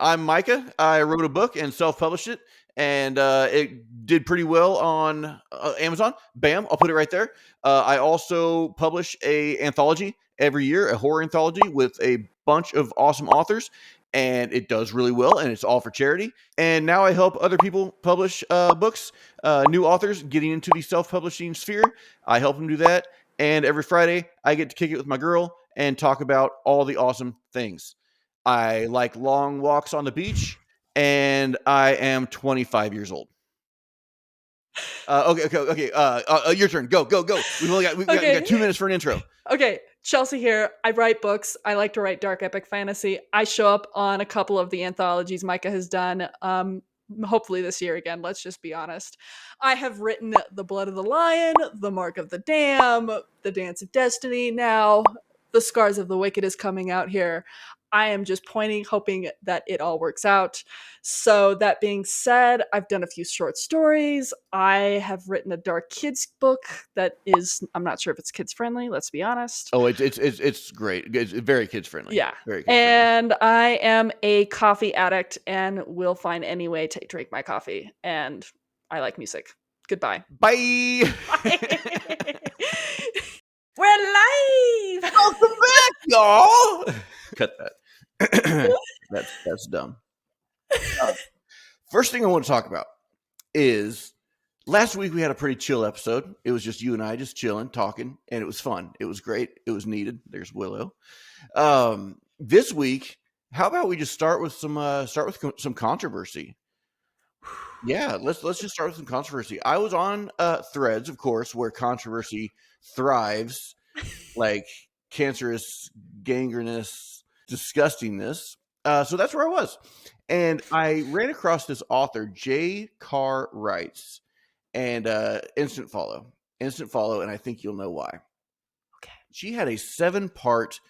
I'm Micah. I wrote a book and self-published it, and it did pretty well on Amazon. Bam, I'll put it right there. I also publish a anthology every year, a horror anthology with a bunch of awesome authors, and it does really well, and it's all for charity. And now I help other people publish books, new authors getting into the self-publishing sphere. I help them do that, and every Friday I get to kick it with my girl and talk about all the awesome things. I like long walks on the beach, and I am 25 years old. Okay. Your turn. Go. We got 2 minutes for an intro. Okay, Chelsea here. I write books. I like to write dark epic fantasy. I show up on a couple of the anthologies Micah has done. Hopefully this year again. Let's just be honest. I have written The Blood of the Lion, The Mark of the Dam, The Dance of Destiny. Now, The Scars of the Wicked is coming out here. I am just hoping that it all works out. So that being said, I've done a few short stories. I have written a dark kids book that is, I'm not sure if it's kids friendly, let's be honest. Oh, it's great. It's very kids friendly. Yeah. Very kids and I am a coffee addict and will find any way to drink my coffee. And I like music. Goodbye. Bye. We're live. Welcome back, y'all. Cut that. That's dumb. First thing I want to talk about is last week we had a pretty chill episode. It was just you and I just chilling, talking, and it was fun. It was great. It was needed. There's Willow. This week, how about we just start with some controversy? Yeah, let's just start with some controversy. I was on Threads, of course, where controversy thrives, like cancerous, gangrenous, disgustingness. So that's where I was. And I ran across this author, J. Carr Writes, and instant follow, and I think you'll know why. Okay. She had a 7-part,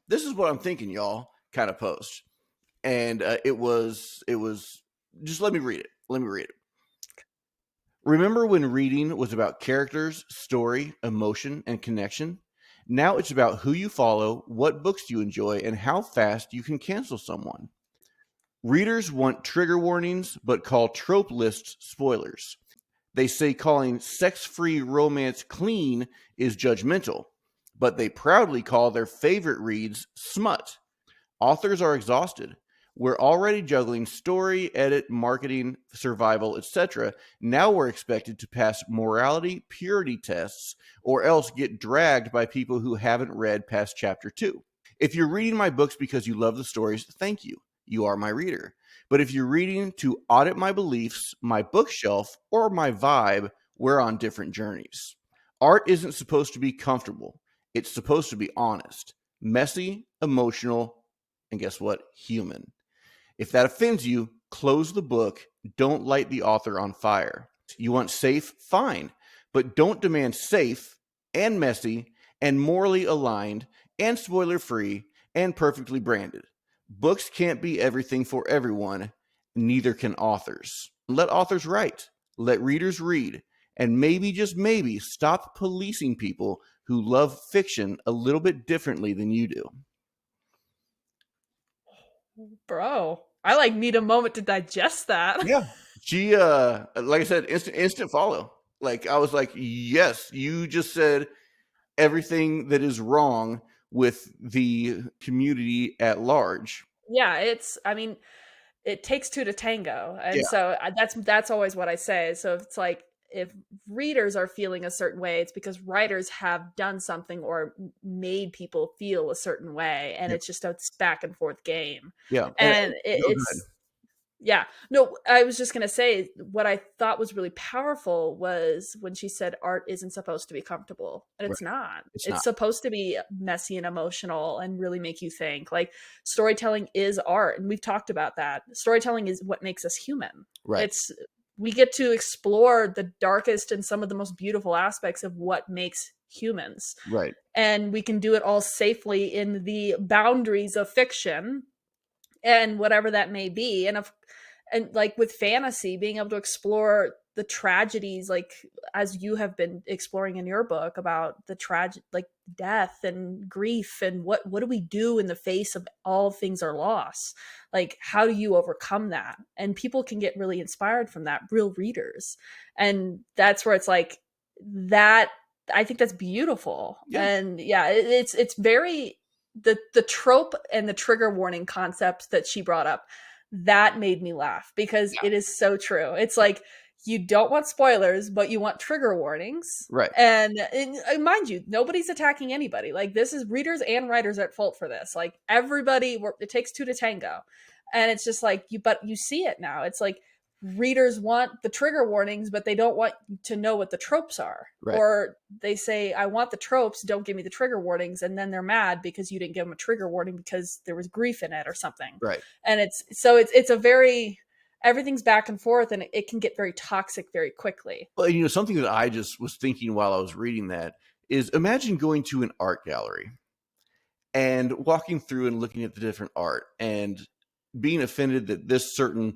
this is what I'm thinking, y'all, kind of post. And it was, just let me read it. Remember when reading was about characters, story, emotion, and connection? Now it's about who you follow, what books you enjoy, and how fast you can cancel someone. Readers want trigger warnings, but call trope lists spoilers. They say calling sex-free romance clean is judgmental, but they proudly call their favorite reads smut. Authors are exhausted. We're already juggling story, edit, marketing, survival, etc. Now we're expected to pass morality purity tests or else get dragged by people who haven't read past chapter 2. If you're reading my books because you love the stories, thank you. You are my reader. But if you're reading to audit my beliefs, my bookshelf, or my vibe, we're on different journeys. Art isn't supposed to be comfortable. It's supposed to be honest, messy, emotional, and guess what? Human. If that offends you, close the book. Don't light the author on fire. You want safe? Fine. But don't demand safe and messy and morally aligned and spoiler-free and perfectly branded. Books can't be everything for everyone. Neither can authors. Let authors write. Let readers read. And maybe, just maybe, stop policing people who love fiction a little bit differently than you do. Bro, I need a moment to digest that. Yeah. She, like I said, instant follow. Like, I was like, yes, you just said everything that is wrong with the community at large. Yeah, it takes two to tango. And so that's always what I say. So it's like, if readers are feeling a certain way, it's because writers have done something or made people feel a certain way. And it's just a back and forth game. Yeah. And it's, yeah. No, I was just going to say what I thought was really powerful was when she said art isn't supposed to be comfortable. And it's not. It's supposed to be messy and emotional and really make you think. Like, storytelling is art. And we've talked about that. Storytelling is what makes us human. Right. We get to explore the darkest and some of the most beautiful aspects of what makes humans. Right. And we can do it all safely in the boundaries of fiction and whatever that may be. And like with fantasy, being able to explore the tragedies, like as you have been exploring in your book about the tragic, like death and grief, and what do we do in the face of all things are loss? Like, how do you overcome that? And people can get really inspired from that, real readers. And that's where it's like that. I think that's beautiful. Yeah. And yeah, it's very the trope and the trigger warning concepts that she brought up, that made me laugh because it is so true. It's like you don't want spoilers, but you want trigger warnings. Right. And mind you, nobody's attacking anybody. Like, this is readers and writers at fault for this. Like, everybody, it takes two to tango. And it's just like, but you see it now. It's like readers want the trigger warnings, but they don't want to know what the tropes are. Right. Or they say, I want the tropes, don't give me the trigger warnings. And then they're mad because you didn't give them a trigger warning because there was grief in it or something. Right. And it's a very, everything's back and forth, and it can get very toxic very quickly. Well, you know, something that I just was thinking while I was reading that is, imagine going to an art gallery and walking through and looking at the different art and being offended that this certain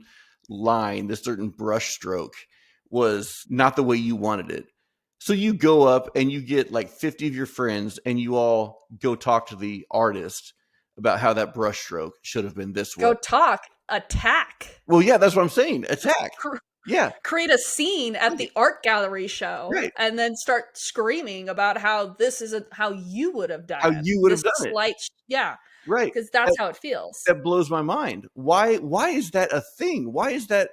line, this certain brush stroke was not the way you wanted it. So you go up and you get like 50 of your friends and you all go talk to the artist about how that brush stroke should have been this way. Go talk, attack. Well, yeah, that's what I'm saying. Attack. Yeah. Create a scene at the art gallery show, right, and then start screaming about how this isn't how you would have done it. How you would have done it. Yeah. Right. Because that's how it feels. That blows my mind. Why is that a thing? Why is that,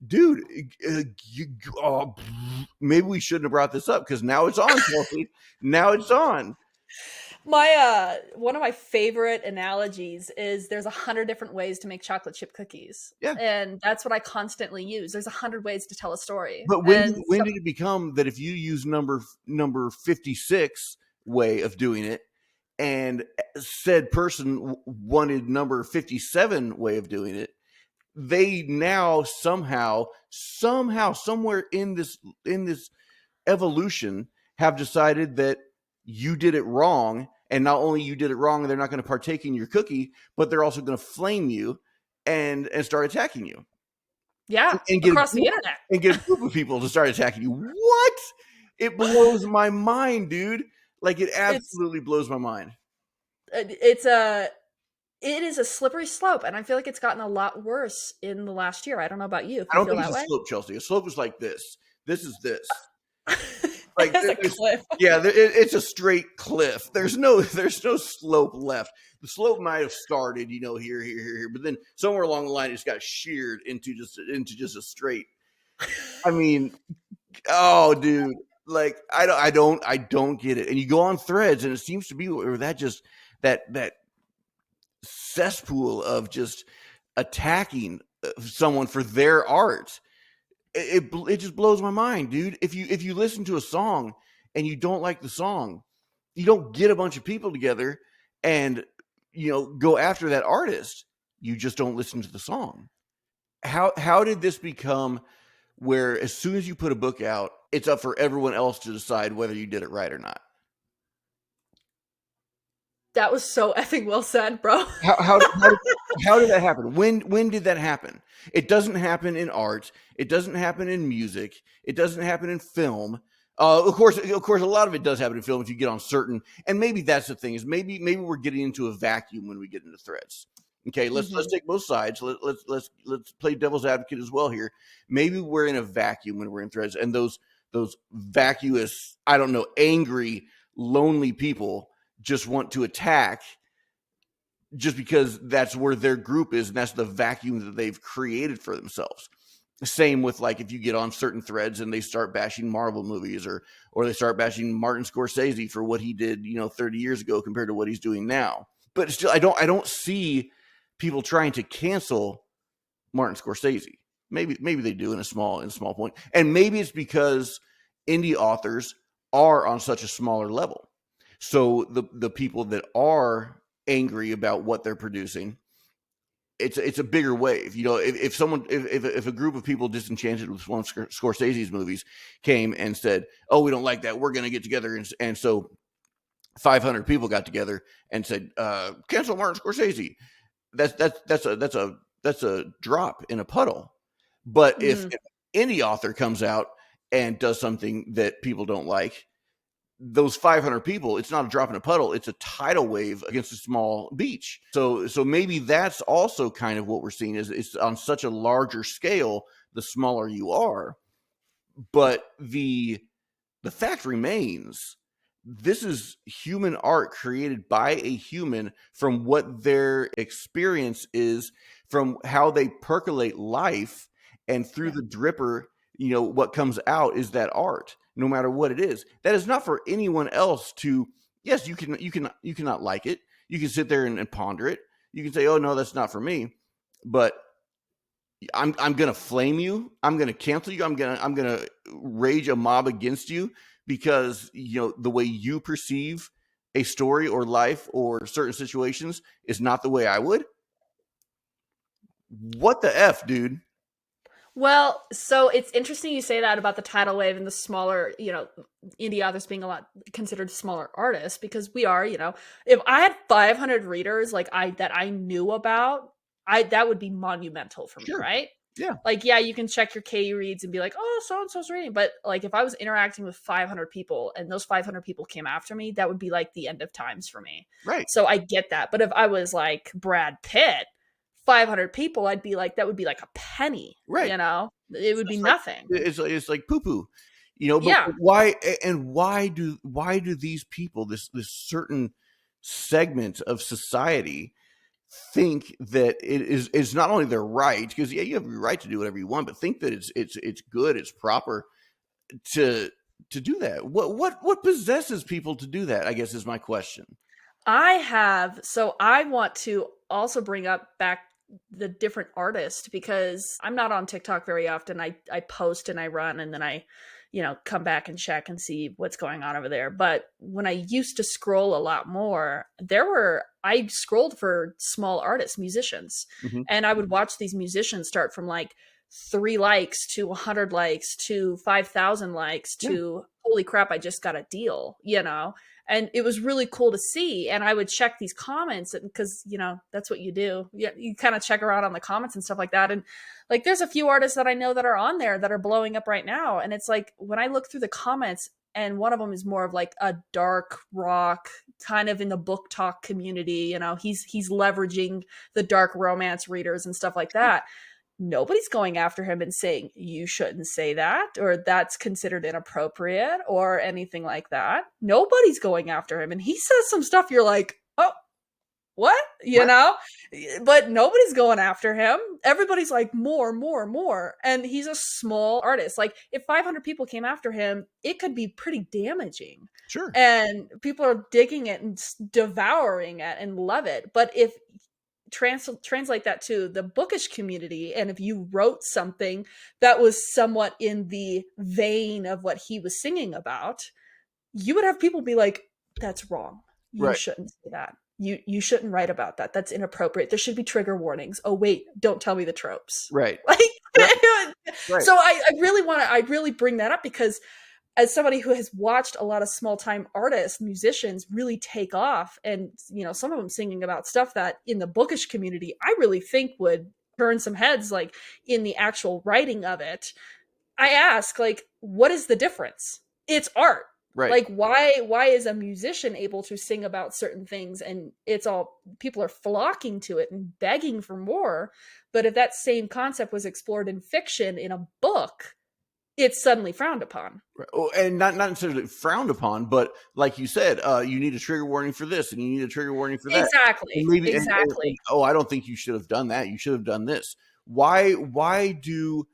dude? Maybe we shouldn't have brought this up because now it's on, Chelsea. Now it's on. My one of my favorite analogies is there's 100 different ways to make chocolate chip cookies. Yeah. And that's what I constantly use. There's 100 ways to tell a story. But when did it become that if you use number 56 way of doing it, and said person wanted number 57 way of doing it, they now somehow, somewhere in this evolution have decided that you did it wrong. And not only you did it wrong, they're not going to partake in your cookie, but they're also going to flame you and start attacking you. Yeah, and across the internet. And get a group of people to start attacking you. What? It blows my mind, dude. Like, it absolutely blows my mind. It is a slippery slope, and I feel like it's gotten a lot worse in the last year. I don't know about you. I don't think it's a slope, Chelsea. A slope is like this. This is this. Like, a cliff. Yeah, it's a straight cliff. There's no slope left. The slope might have started, here, but then somewhere along the line, it's got sheared into just a straight. I mean, oh, dude, like I don't get it. And you go on Threads, and it seems to be where that cesspool of just attacking someone for their art. It just blows my mind, dude. If you listen to a song and you don't like the song, you don't get a bunch of people together and go after that artist. You just don't listen to the song. How did this become where as soon as you put a book out, it's up for everyone else to decide whether you did it right or not? That was so effing well said, bro. How did that happen? When did that happen? It doesn't happen in art. It doesn't happen in music. It doesn't happen in film. Of course, a lot of it does happen in film if you get on certain. And maybe that's the thing, is maybe we're getting into a vacuum when we get into Threads. Okay, let's take both sides. Let's play devil's advocate as well here. Maybe we're in a vacuum when we're in Threads, and those vacuous, I don't know, angry, lonely people just want to attack just because that's where their group is, and that's the vacuum that they've created for themselves. Same with, like, if you get on certain threads and they start bashing Marvel movies or they start bashing Martin Scorsese for what he did, 30 years ago compared to what he's doing now. But still, I don't see people trying to cancel Martin Scorsese. Maybe they do in a small point. And maybe it's because indie authors are on such a smaller level. So the people that are angry about what they're producing, it's a bigger wave. If a group of people disenchanted with one of Scorsese's movies came and said, "Oh, we don't like that. We're going to get together," and so 500 people got together and said, "Cancel Martin Scorsese." That's a drop in a puddle. But if indie author comes out and does something that people don't like, those 500 people, it's not a drop in a puddle, it's a tidal wave against a small beach. So maybe that's also kind of what we're seeing, is it's on such a larger scale the smaller you are. But the fact remains, this is human art created by a human from what their experience is, from how they percolate life, and through the dripper, what comes out is that art, no matter what it is. That is not for anyone else to, yes, you cannot like it. You can sit there and ponder it. You can say, oh no, that's not for me. But I'm gonna flame you. I'm gonna cancel you. I'm gonna rage a mob against you because the way you perceive a story or life or certain situations is not the way I would. What the F, dude? Well, so it's interesting you say that about the tidal wave and the smaller, indie authors being a lot considered smaller artists, because we are, if I had 500 readers that I knew about, that would be monumental for me, Sure. right? Yeah. Like, yeah, you can check your KU reads and be like, oh, so-and-so's reading. But like, if I was interacting with 500 people and those 500 people came after me, that would be like the end of times for me. Right. So I get that. But if I was like Brad Pitt, 500 people, I'd be like, that would be like a penny, right? It would be It's nothing. It's like poo-poo, but Yeah. why do these people, this certain segment of society, think that it's not only their right, because you have your right to do whatever you want, but think that it's good, it's proper to do that? What possesses people to do that, I guess, is my question. I want to also bring up back the different artists, because I'm not on TikTok very often. I post and I run, and then I, come back and check and see what's going on over there. But when I used to scroll a lot more, I scrolled for small artists, musicians, Mm-hmm. and I would watch these musicians start from like 3 likes to 100 likes to 5,000 likes to holy crap, I just got a deal, and it was really cool to see. And I would check these comments because, that's what you do. You kind of check around on the comments and stuff like that. And like, there's a few artists that I know that are on there that are blowing up right now. And it's like, when I look through the comments, and one of them is more of like a dark rock, kind of in the book talk community, he's leveraging the dark romance readers and stuff like that. Nobody's going after him and saying, you shouldn't say that, or that's considered inappropriate, or anything like that. Nobody's going after him. And he says some stuff you're like, oh, what? But nobody's going after him. Everybody's like, more, more, more. And he's a small artist. Like, if 500 people came after him, it could be pretty damaging. Sure. And people are digging it and devouring it and love it. But if translate that to the bookish community, and if you wrote something that was somewhat in the vein of what he was singing about, you would have people be like, that's wrong, you shouldn't say that, you shouldn't write about that, that's inappropriate, there should be trigger warnings, oh wait, don't tell me the tropes, right? So I really bring that up because, as somebody who has watched a lot of small-time artists, musicians really take off, and some of them singing about stuff that in the bookish community I really think would turn some heads, like in the actual writing of it, I ask, like, what is the difference? It's art. Right. Like, why is a musician able to sing about certain things and people are flocking to it and begging for more, but if that same concept was explored in fiction in a book, it's suddenly frowned upon. And not necessarily frowned upon, but like you said, you need a trigger warning for this, and you need a trigger warning for that. Exactly. And, oh, I don't think you should have done that. You should have done this. Why do,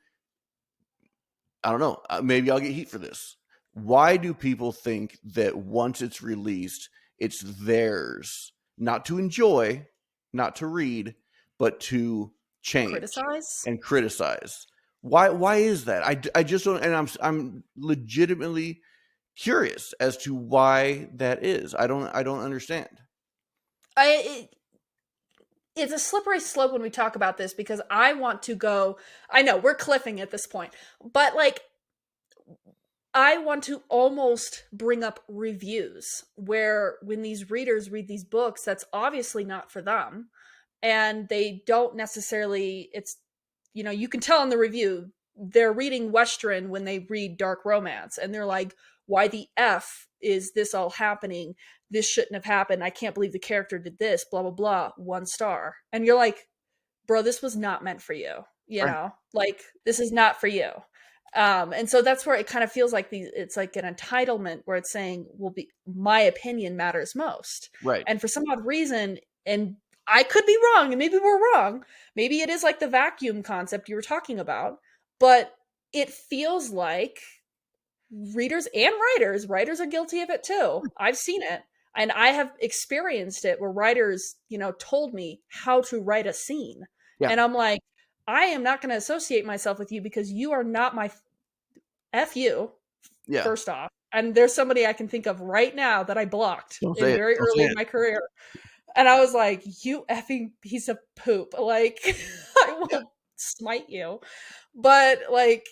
I don't know, maybe I'll get heat for this. Why do people think that once it's released, it's theirs, not to enjoy, not to read, but to change and criticize? Why is that? I just don't, and I'm legitimately curious as to why that is. I don't understand. It's a slippery slope when we talk about this, because I want to go, I know we're cliffing at this point, but like, I want to almost bring up reviews where, when these readers read these books, that's obviously not for them, and they don't necessarily, it's, you can tell in the review, they're reading Western when they read dark romance, and they're like, why the F is this all happening? This shouldn't have happened. I can't believe the character did this, blah, blah, blah, 1 star. And you're like, bro, this was not meant for you. You Right. know, like, this is not for you. And so that's where it kind of feels like it's like an entitlement where it's saying, well, my opinion matters most. Right. And for some odd reason, and I could be wrong, and maybe we're wrong. Maybe it is like the vacuum concept you were talking about, but it feels like readers and writers are guilty of it too. I've seen it. And I have experienced it where writers, told me how to write a scene. Yeah. And I'm like, I am not going to associate myself with you because you are not my F you, Yeah. first off. And there's somebody I can think of right now that I blocked Don't say it. very Don't say early in it. my career. And I was like, you effing piece of poop. Like, I Yeah. will smite you. But like,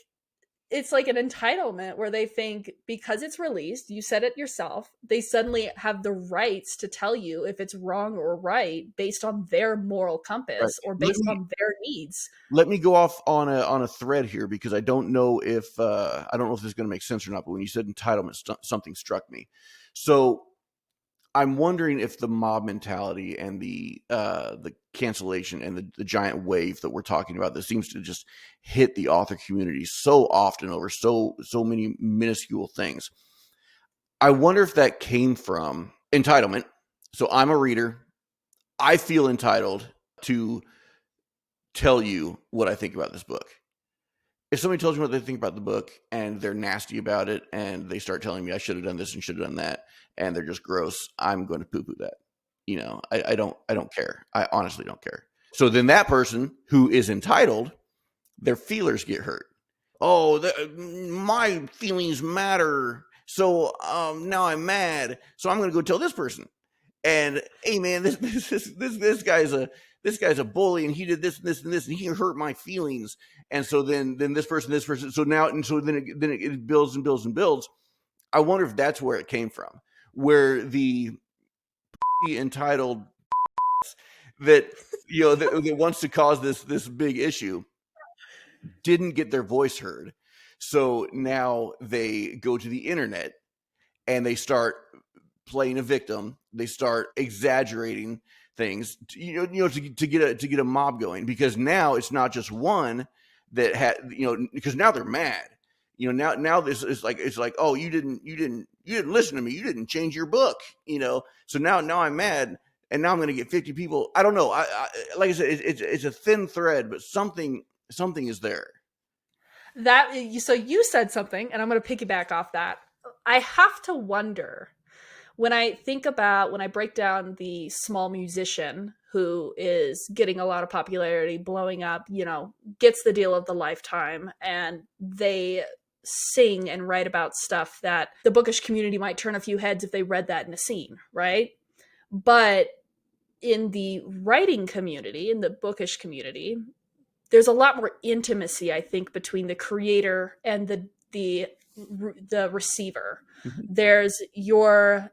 it's like an entitlement where they think because it's released, you said it yourself, they suddenly have the rights to tell you if it's wrong or right based on their moral Right. compass or Let based me on their needs. let me go off on a thread here because I don't know if this is going to make sense or not. But when you said entitlement, something struck me. So I'm wondering if the mob mentality and the cancellation and the giant wave that we're talking about that seems to just hit the author community so often over so many minuscule things. I wonder if that came from entitlement. So I'm a reader. I feel entitled to tell you what I think about this book. If somebody tells me what they think about the book and they're nasty about it and they start telling me I should have done this and should have done that and they're just gross, I'm going to poo-poo that. I don't care. I honestly don't care. So then that person who is entitled, their feelers get hurt. Oh, my feelings matter. So now I'm mad. So I'm going to go tell this person. And hey, man, this guy's a bully, and he did this and this and this, and he hurt my feelings. And so then this person. So now, and so then it builds and builds and builds. I wonder if that's where it came from, where the entitled that that wants to cause this big issue didn't get their voice heard. So now they go to the internet and they start playing a victim. They start exaggerating things, to get a mob going, because now it's not just one that had, because now they're mad. Now this is like, it's like, oh, you didn't listen to me. You didn't change your book. So now I'm mad, and now I'm going to get 50 people. I don't know. I like I said, it's a thin thread, but something is there. So you said something, and I'm going to piggyback off that. I have to wonder when I break down the small musician who is getting a lot of popularity, blowing up, gets the deal of the lifetime, and they sing and write about stuff that the bookish community might turn a few heads if they read that in a scene, right? But in the writing community, in the bookish community, there's a lot more intimacy, I think, between the creator and the receiver. Mhm. There's your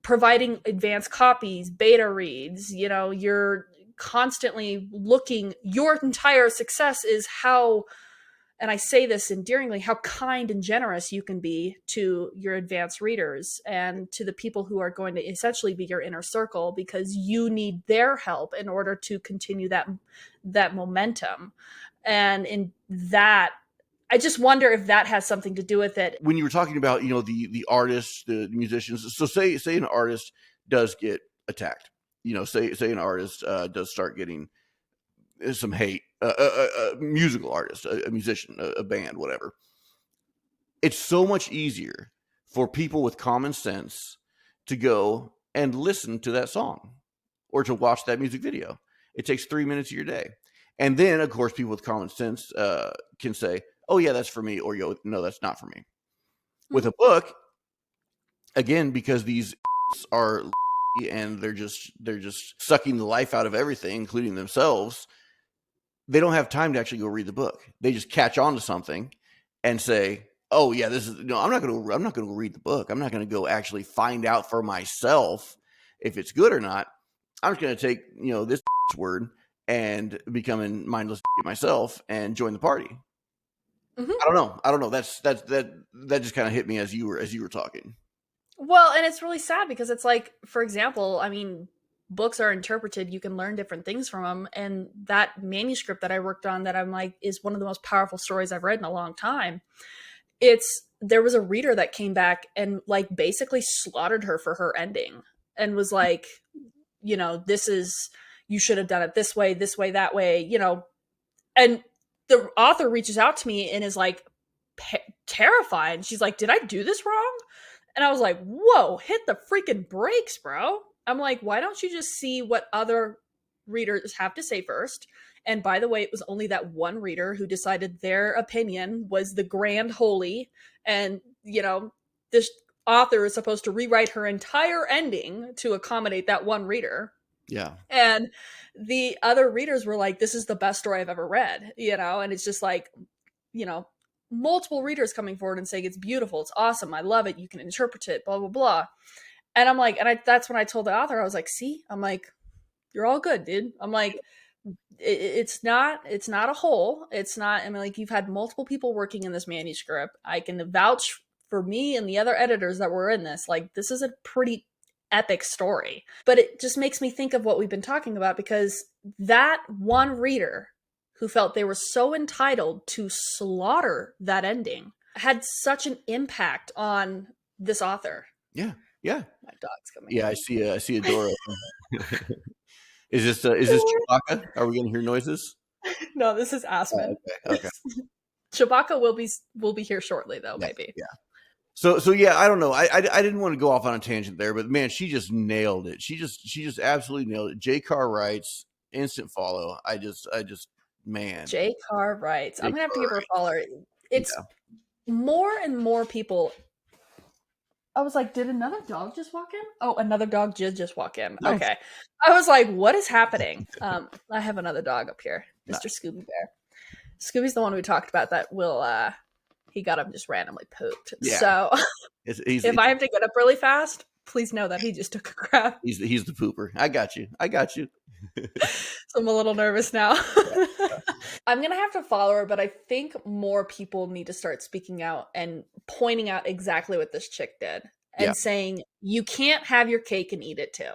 providing advanced copies, beta reads, you're constantly looking. Your entire success is how, and I say this endearingly, how kind and generous you can be to your advanced readers and to the people who are going to essentially be your inner circle, because you need their help in order to continue that momentum. And in that, I just wonder if that has something to do with it. When you were talking about, the artists, the musicians, so say an artist does get attacked, say an artist does start getting some hate, a musical artist, a musician, a band, whatever. It's so much easier for people with common sense to go and listen to that song or to watch that music video. It takes 3 minutes of your day. And then, of course, people with common sense can say, oh, yeah, that's for me, or no, that's not for me. With a book, again, because these are and they're just sucking the life out of everything, including themselves, they don't have time to actually go read the book. They just catch on to something and say, oh yeah, this is, no, I'm not going to go read the book. I'm not going to go actually find out for myself if it's good or not. I'm just going to take, this word and become mindless myself and join the party. Mhm. I don't know. That just kind of hit me as you were talking. Well, and it's really sad because it's like, for example, I mean, books are interpreted, you can learn different things from them. And that manuscript that I worked on, that I'm like, is one of the most powerful stories I've read in a long time. There was a reader that came back and like basically slaughtered her for her ending and was like, this is, you should have done it this way, that way, and the author reaches out to me and is like terrified. She's like, did I do this wrong? And I was like, whoa, hit the freaking brakes, bro. I'm like, why don't you just see what other readers have to say first? And by the way, it was only that one reader who decided their opinion was the grand holy. And, this author is supposed to rewrite her entire ending to accommodate that one reader. Yeah. And the other readers were like, this is the best story I've ever read, and it's just like, you know, multiple readers coming forward and saying it's beautiful, it's awesome, I love it, you can interpret it, blah blah blah. And I'm like, that's when I told the author, I was like, see, I'm like, you're all good, dude. I'm like, it's not a whole, it's not, I mean, like, you've had multiple people working in this manuscript. I can vouch for me and the other editors that were in this. Like, this is a pretty epic story. But it just makes me think of what we've been talking about, because that one reader who felt they were so entitled to slaughter that ending had such an impact on this author. Yeah. Yeah. My dog's coming. Yeah. I see a door open. Is this Chewbacca? Are we going to hear noises? No, this is Aspen. Okay. Chewbacca will be here shortly, though, Yeah, maybe. yeah. So yeah, I don't know. I didn't want to go off on a tangent there, but man, she just nailed it. She just absolutely nailed it. J. Carr writes, instant follow. I just man. J. Carr writes. I'm gonna have to give her a follower. It's Yeah. more and more people. I was like, did another dog just walk in? Oh, another dog did just walk in. Nice. Okay. I was like, what is happening? I have another dog up here, Mr. Nice. Scooby Bear. Scooby's the one we talked about that will he got him just randomly pooped. Yeah. So if I have to get up really fast, please know that he just took a crap. He's the pooper. I got you. So I'm a little nervous now. I'm gonna have to follow her, but I think more people need to start speaking out and pointing out exactly what this chick did and saying, you can't have your cake and eat it too.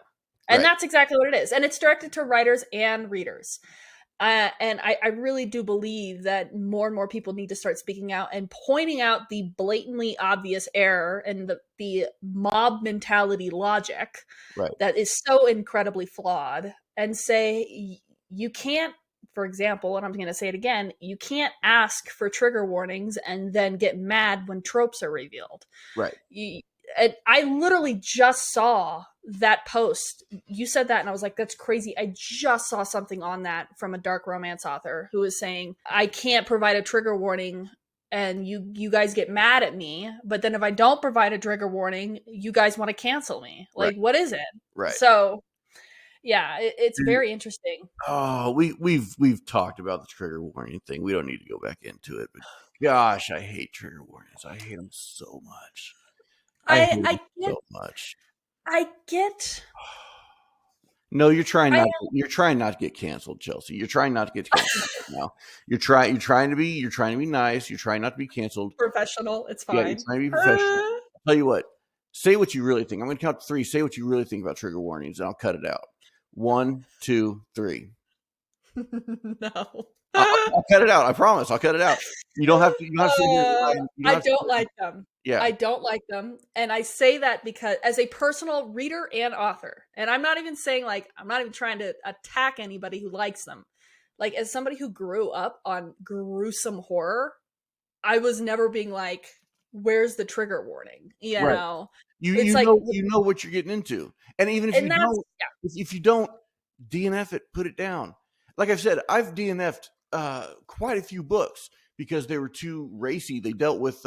And that's exactly what it is. And it's directed to writers and readers. And I really do believe that more and more people need to start speaking out and pointing out the blatantly obvious error and the mob mentality logic that is so incredibly flawed, and say, you can't, for example, and I'm going to say it again, you can't ask for trigger warnings and then get mad when tropes are revealed. Right. And I literally just saw that post. You said that and I was like, that's crazy. I just saw something on that from a dark romance author who was saying, I can't provide a trigger warning and you guys get mad at me, but then if I don't provide a trigger warning, you guys want to cancel me. Like, what is it? Right. So yeah, it's very interesting. Oh, we've talked about the trigger warning thing. We don't need to go back into it, but gosh, I hate trigger warnings. I hate them so much. I hate them so much. I get. No, you're trying not to get canceled, Chelsea. You're trying not to get canceled right now. You're trying to be nice. You're trying not to be canceled. Professional. It's fine. Yeah, you're trying to be professional. I'll tell you what. Say what you really think. I'm going to count to 3. Say what you really think about trigger warnings, and I'll cut it out. 1, 2, 3. No. I'll cut it out. I promise. I'll cut it out. You don't have to. I don't like them. Yeah. I don't like them. And I say that because as a personal reader and author, and I'm not even saying I'm not even trying to attack anybody who likes them. Like, as somebody who grew up on gruesome horror, I was never being like, where's the trigger warning? You know? You know what you're getting into. And even if you don't DNF it, put it down. Like I've said, I've DNF'd quite a few books because they were too racy. They dealt with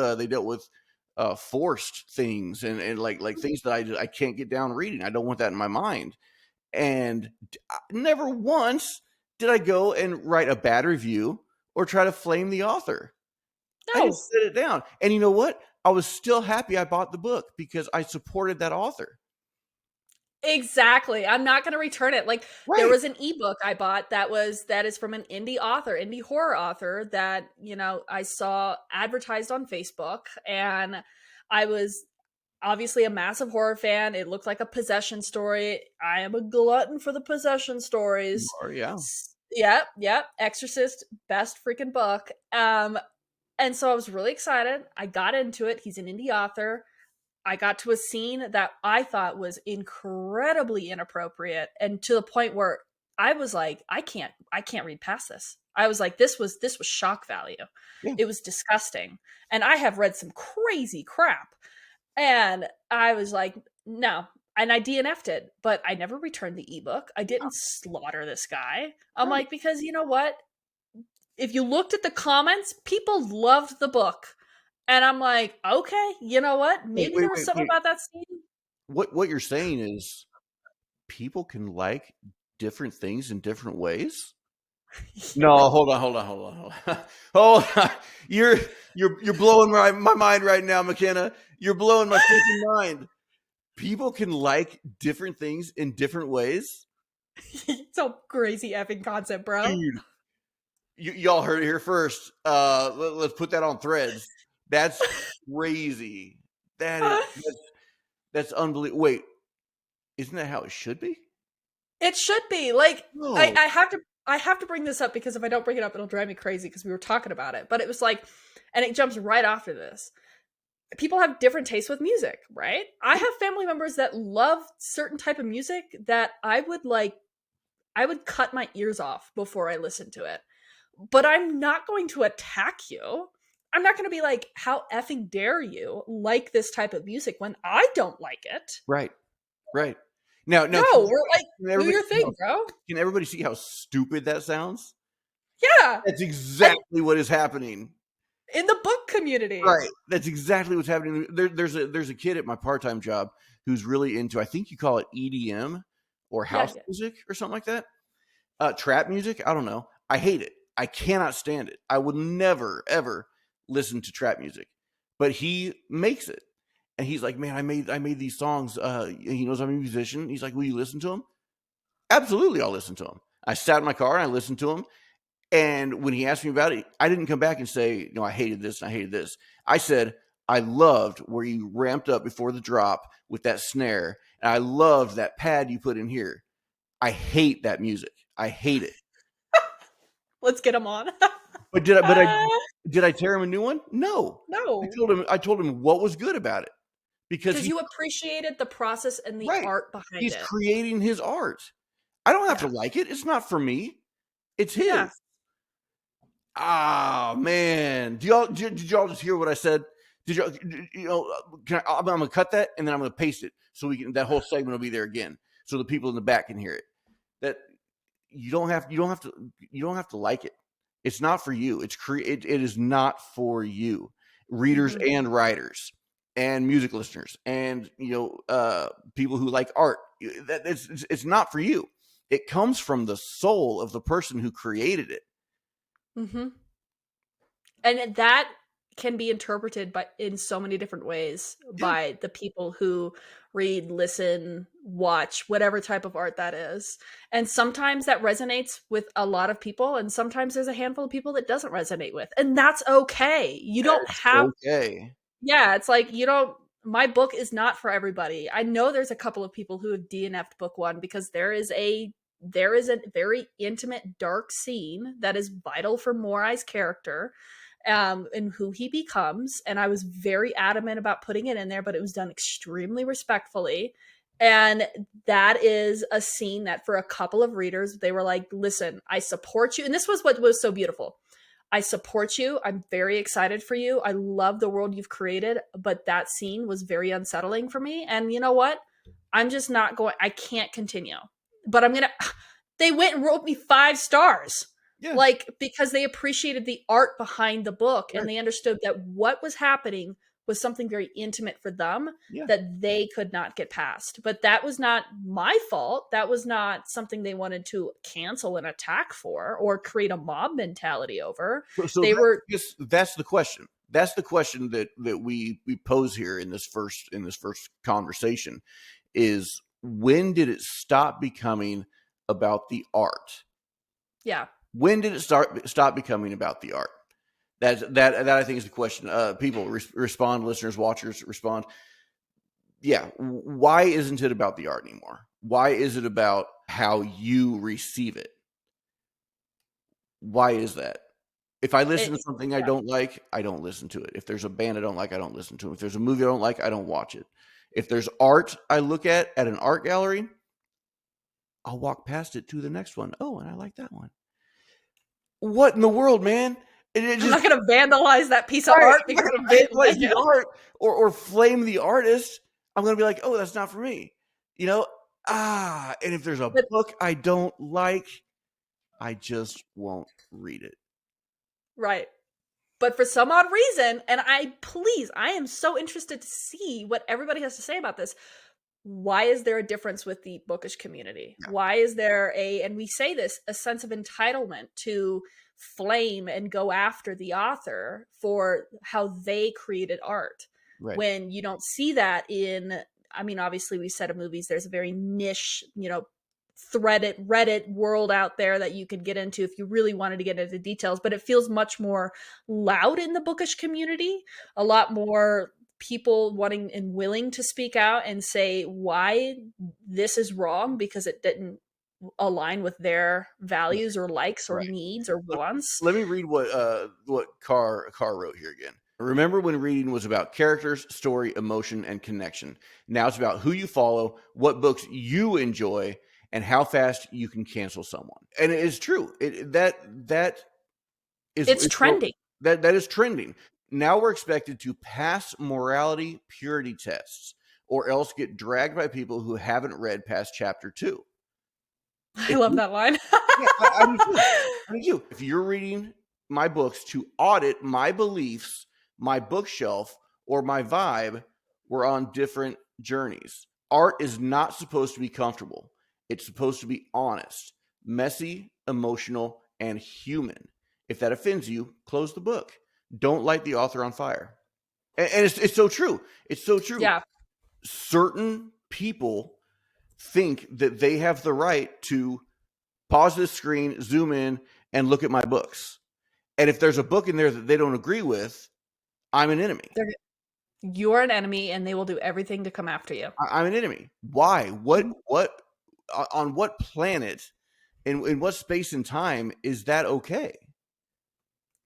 forced things and like things that I can't get down reading. I don't want that in my mind. And never once did I go and write a bad review or try to flame the author. No. I just set it down. And you know what? I was still happy I bought the book because I supported that author. Exactly. I'm not going to return it. Like there Right. was an ebook I bought that is from an indie horror author that, I saw advertised on Facebook, and I was obviously a massive horror fan. It looked like a possession story. I am a glutton for the possession You stories. are, yeah. Yep, yep. Exorcist, best freaking book. And so I was really excited. I got into it. He's an indie author. I got to a scene that I thought was incredibly inappropriate, and to the point where I was like, I can't read past this. I was like, this was shock value. Yeah. It was disgusting. And I have read some crazy crap. And I was like, no. And I DNF'd it, but I never returned the ebook. I didn't slaughter this guy. I'm Right. like, because you know what? If you looked at the comments, people loved the book. And I'm like, okay, you know what? Wait, Maybe wait, there was wait, something wait. about that scene. What you're saying is people can like different things in different ways? Yeah. No, hold on. Hold on. You're blowing my mind right now, McKenna. You're blowing my freaking mind. People can like different things in different ways? It's a crazy effing concept, bro. Dude, y'all heard it here first. Let's put that on threads. That's crazy. That's unbelievable. Wait, isn't that how it should be? It should be. Like, I, No. I have to I have to bring this up because if I don't bring it up, it'll drive me crazy because we were talking about it. But it was like, and it jumps right after this. People have different tastes with music, right? I have family members that love certain type of music that I would cut my ears off before I listen to it. But I'm not going to attack you. I'm not going to be like, how effing dare you like this type of music when I don't like it? Right. Right. Now No, we're like, can do everybody your see how thing, bro. can everybody see how stupid that sounds? Yeah. That's And exactly what is happening. in the book community. Right. That's exactly what's happening. There's a kid at my part-time job who's really into, I think you call it EDM or Yeah, house yeah. music or something like that. Trap music, I don't know. I hate it. I cannot stand it. I would never ever listen to trap music. But he makes it. And he's like, "Man, I made these songs. He knows I'm a musician." He's like, "Will you listen to them?" Absolutely, I'll listen to them. I sat in my car and I listened to him. And when he asked me about it, I didn't come back and say, "No, I hated this and I hated this." I said, "I loved where you ramped up before the drop with that snare. And I loved that pad you put in here. I hate that music. I hate it." Let's get them on. But did I tear him a new one? No. I No, told him I told him what was good about it because because you appreciated the process and the right. art behind He's it. creating his art. I don't have to Yeah. like it. It's not for me. It's his. Yeah. Ah, man. Did y'all just hear what I said? Did y'all, I'm gonna cut that and then I'm gonna paste it so that whole segment will be there again, so the people in the back can hear it. That you don't have to like it. It's not for you. It is not for you, readers Mhm. and writers and music listeners and people who like art. It's not for you. It comes from the soul of the person who created it. Mhm. And that can be interpreted by in so many different ways Yeah. by the people who read, listen, watch, whatever type of art that is. And sometimes that resonates with a lot of people, and sometimes there's a handful of people that doesn't resonate with. And that's okay. You don't That's have okay. Yeah, it's like you don't my book is not for everybody. I know there's a couple of people who have DNF'd book 1 because there is a very intimate dark scene that is vital for Morai's character and who he becomes, and I was very adamant about putting it in there, but it was done extremely respectfully. And that is a scene that for a couple of readers they were like, "Listen, I support you." And this was what was so beautiful. I support you. I'm very excited for you. I love the world you've created, but that scene was very unsettling for me. And you know what? I'm just not going, I can't continue. But I'm going to, they went and wrote me 5 stars. Yeah. Like, because they appreciated the art behind the book and Right. they understood that what was happening was something very intimate for them Yeah. that they could not get past. But that was not my fault. That was not something they wanted to cancel an attack for or create a mob mentality over. So They were, that's the question. That's the question that we pose here in this first conversation is when did it stop becoming about the art? Yeah. When did it stop becoming about the art? That I think is the question. People respond, listeners, watchers respond. Yeah, why isn't it about the art anymore? Why is it about how you receive it? Why is that? If I listen to something I don't like, I don't listen to it. If there's a band I don't like, I don't listen to it. If there's a movie I don't like, I don't watch it. If there's art I look at an art gallery, I'll walk past it to the next one. Oh, and I like that one. What in the world, man? I'm not going to vandalize that piece of Right, art I'm not because gonna I didn't vandalize like the it. art or flame the artist. I'm gonna be like, oh, that's not for me. You know? And if there's a book I don't like, I just won't read it. Right. But for some odd reason, and I am so interested to see what everybody has to say about this. Why is there a difference with the bookish community? Yeah. Why is there and we say this, a sense of entitlement to flame and go after the author for how they created art? Right. When you don't see that in, I mean, obviously we said of movies, there's a very niche, threaded Reddit world out there that you could get into if you really wanted to get into details, but it feels much more loud in the bookish community, a lot more people wanting and willing to speak out and say why this is wrong because it didn't align with their values or likes or needs or wants. Let me read what Carr wrote here again. Remember when reading was about characters, story, emotion, and connection. Now it's about who you follow, what books you enjoy, and how fast you can cancel someone. And it is true. It's trending. That is trending. Now we're expected to pass morality purity tests or else get dragged by people who haven't read past chapter 2. I love that line. Yeah, I do too. If you're reading my books to audit my beliefs, my bookshelf, or my vibe, we're on different journeys. Art is not supposed to be comfortable. It's supposed to be honest, messy, emotional, and human. If that offends you, close the book. Don't light the author on fire. And it's so true. It's so true. Yeah. Certain people think that they have the right to pause this screen, zoom in, and look at my books. And if there's a book in there that they don't agree with, I'm an enemy. You're an enemy, and they will do everything to come after you. I'm an enemy. Why? What? On what planet, in what space and time is that okay?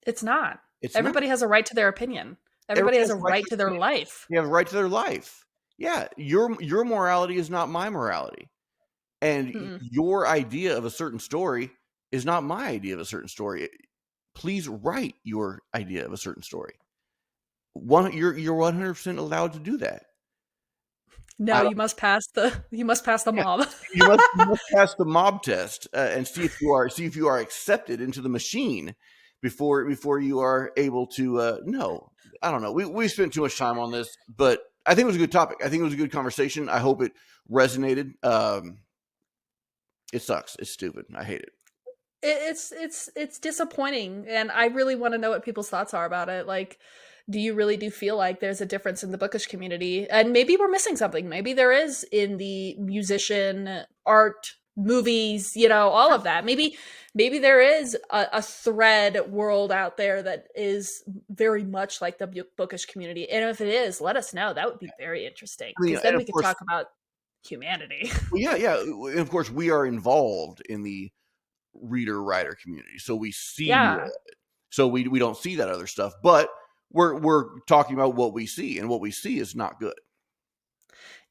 It's not. Everybody has a right to their opinion. Everybody has a right to their life. You have a right to their life. Yeah, your morality is not my morality. And your idea of a certain story is not my idea of a certain story. Please write your idea of a certain story. You're 100% allowed to do that. No, you must pass the mob. you must pass the mob test and see if you are accepted into the machine before you are able to. No, I don't know. We spent too much time on this, but I think it was a good topic. I think it was a good conversation. I hope it resonated. It sucks. It's stupid. I hate it. It's disappointing, and I really want to know what people's thoughts are about it. Like, do you really feel like there's a difference in the bookish community? And maybe we're missing something. Maybe there is in the musician, art, movies, all of that. Maybe there is a thread world out there that is very much like the bookish community. And if it is, let us know. That would be very interesting, because then we could talk about humanity. Well, yeah. And of course, we are involved in the reader-writer community, so we see more of it. So we don't see that other stuff, but we're talking about what we see, and what we see is not good.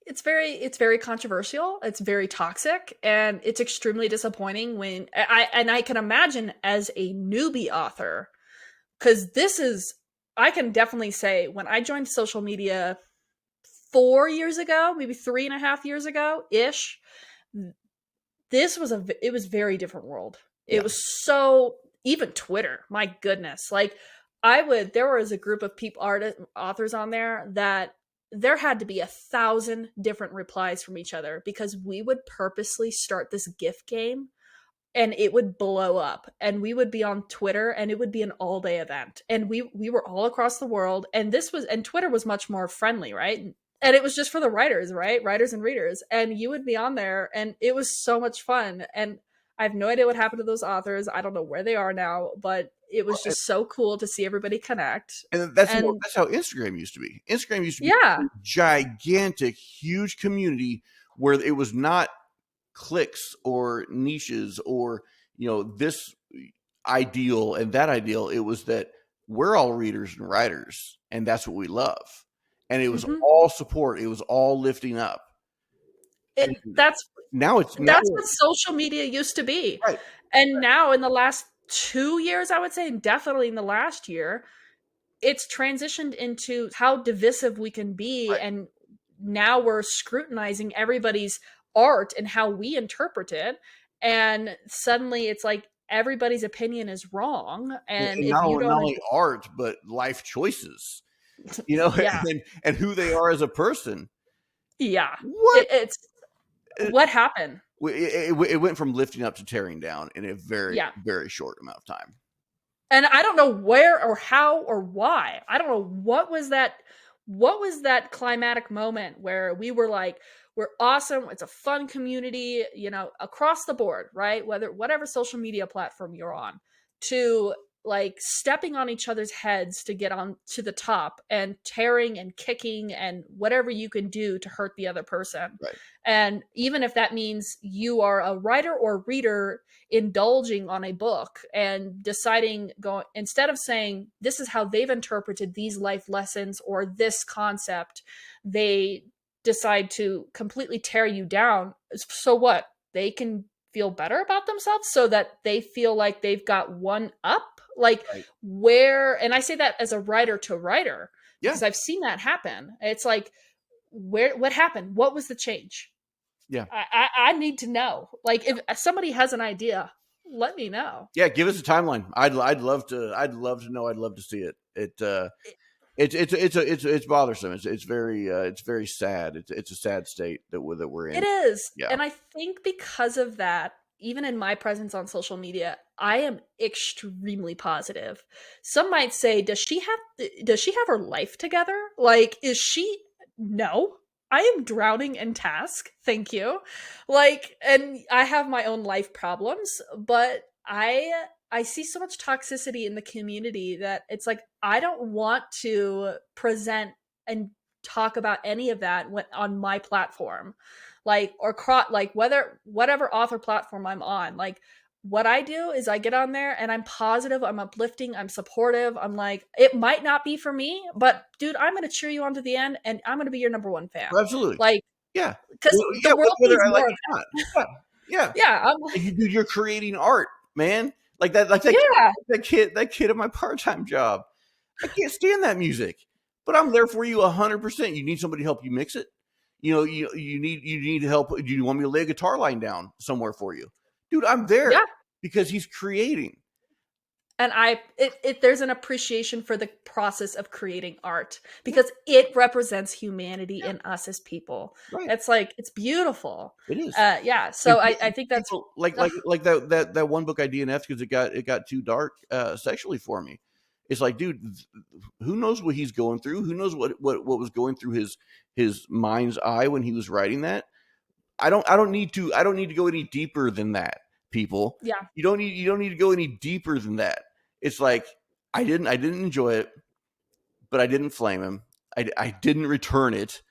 It's very controversial. It's very toxic, and it's extremely disappointing when I can imagine as a newbie author, because I can definitely say when I joined social media 4 years ago, maybe 3.5 years ago ish, it was very different world. Yeah. It was so, even Twitter, my goodness, like there was a group of authors on there that there had to be 1,000 different replies from each other, because we would purposely start this GIF game and it would blow up, and we would be on Twitter and it would be an all-day event, and we were all across the world, and Twitter was much more friendly, right? and it was just for the writers, right? Writers and readers. And you would be on there, and it was so much fun. And I have no idea what happened to those authors. I don't know where they are now, but it was And, just so cool to see everybody connect. and And that's how Instagram used to be. Instagram used to be yeah. a gigantic, huge community where it was not cliques or niches or this ideal and that ideal. It was that we're all readers and writers, and that's what we love. And it was Mhm. all support. It was all lifting up. And That's now it's what social media used to be. right. And now in the last 2 years, I would say, and definitely in the last year, it's transitioned into how divisive we can be. Right. And now we're scrutinizing everybody's art and how we interpret it. And suddenly it's like everybody's opinion is wrong. And And if you not don't, only art, but life choices, yeah, and who they are as a person. yeah, What? it's what happened. It went from lifting up to tearing down in a very, Yeah. very short amount of time. And I don't know where or how or why. I don't know what was that climatic moment where we were like, we're awesome, it's a fun community, across the board, right? Whatever social media platform you're on, to like stepping on each other's heads to get on to the top and tearing and kicking and whatever you can do to hurt the other person. Right. And even if that means you are a writer or reader indulging on a book and deciding, go instead of saying this is how they've interpreted these life lessons or this concept, they decide to completely tear you down. So what? They can feel better about themselves so that they feel like they've got one up. Like Right. where, and I say that as a writer to writer, Yeah. because I've seen that happen. It's like, what happened? What was the change? Yeah. I need to know. Like if somebody has an idea, let me know. Yeah. Give us a timeline. I'd love to know. I'd love to see it. It's bothersome. It's very sad. It's a sad state that we're in. It is. Yeah. And I think because of that, even in my presence on social media, I am extremely positive. Some might say, does she have her life together? Like, is she? No. I am drowning in task. Thank you. Like, and I have my own life problems, but I see so much toxicity in the community that it's like I don't want to present and talk about any of that on my platform, like like whatever author platform I'm on. Like what I do is I get on there and I'm positive, I'm uplifting, I'm supportive. I'm like, it might not be for me, but dude, I'm going to cheer you on to the end, and I'm going to be your number one fan. Absolutely. Like, Yeah. because the world Whether needs I like more. it or not. Yeah. Yeah, I'm like, Dude, you're creating art, man. Like that. yeah, That kid at my part-time job. I can't stand that music, but I'm there for you 100%. You need somebody to help you mix it. You need help. Do you want me to lay a guitar line down somewhere for you, dude? I'm there yeah. because he's creating. And there's an appreciation for the process of creating art because it represents humanity in us as people. Right. It's like, it's beautiful. It is. Yeah. So I think that's like that one book I DNF'd because it got too dark sexually for me. It's like, dude, who knows what he's going through? Who knows what was going through his mind's eye when he was writing that? I don't need to go any deeper than that, people. yeah. You don't need to go any deeper than that. It's like I didn't enjoy it, but I didn't flame him. I didn't return it.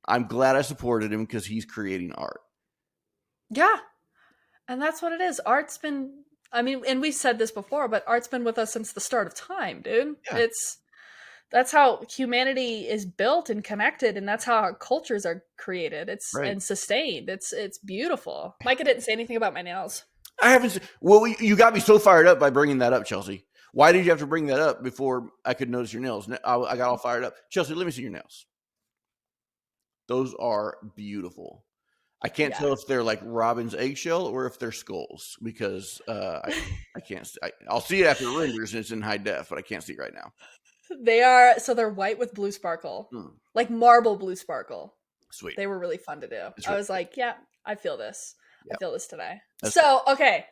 I'm glad I supported him because he's creating art. Yeah. And that's what it is. Art's been, I mean, and we've said this before, but art's been with us since the start of time, dude. Yeah. That's how humanity is built and connected, and that's how our cultures are created. It's Right. and sustained. It's beautiful. Micah didn't say anything about my nails. I haven't. Well, you got me so fired up by bringing that up, Chelsea. Why did you have to bring that up before I could notice your nails? I got all fired up. Chelsea, let me see your nails. Those are beautiful. I can't tell if they're like Robin's eggshell or if they're skulls because I can't. I'll see it after it renders and it's in high def, but I can't see it right now. They're white with blue sparkle, like marble blue sparkle. Sweet. They were really fun to do. That's I right. was like, yeah, I feel this. Yep. I feel this today. That's So, okay.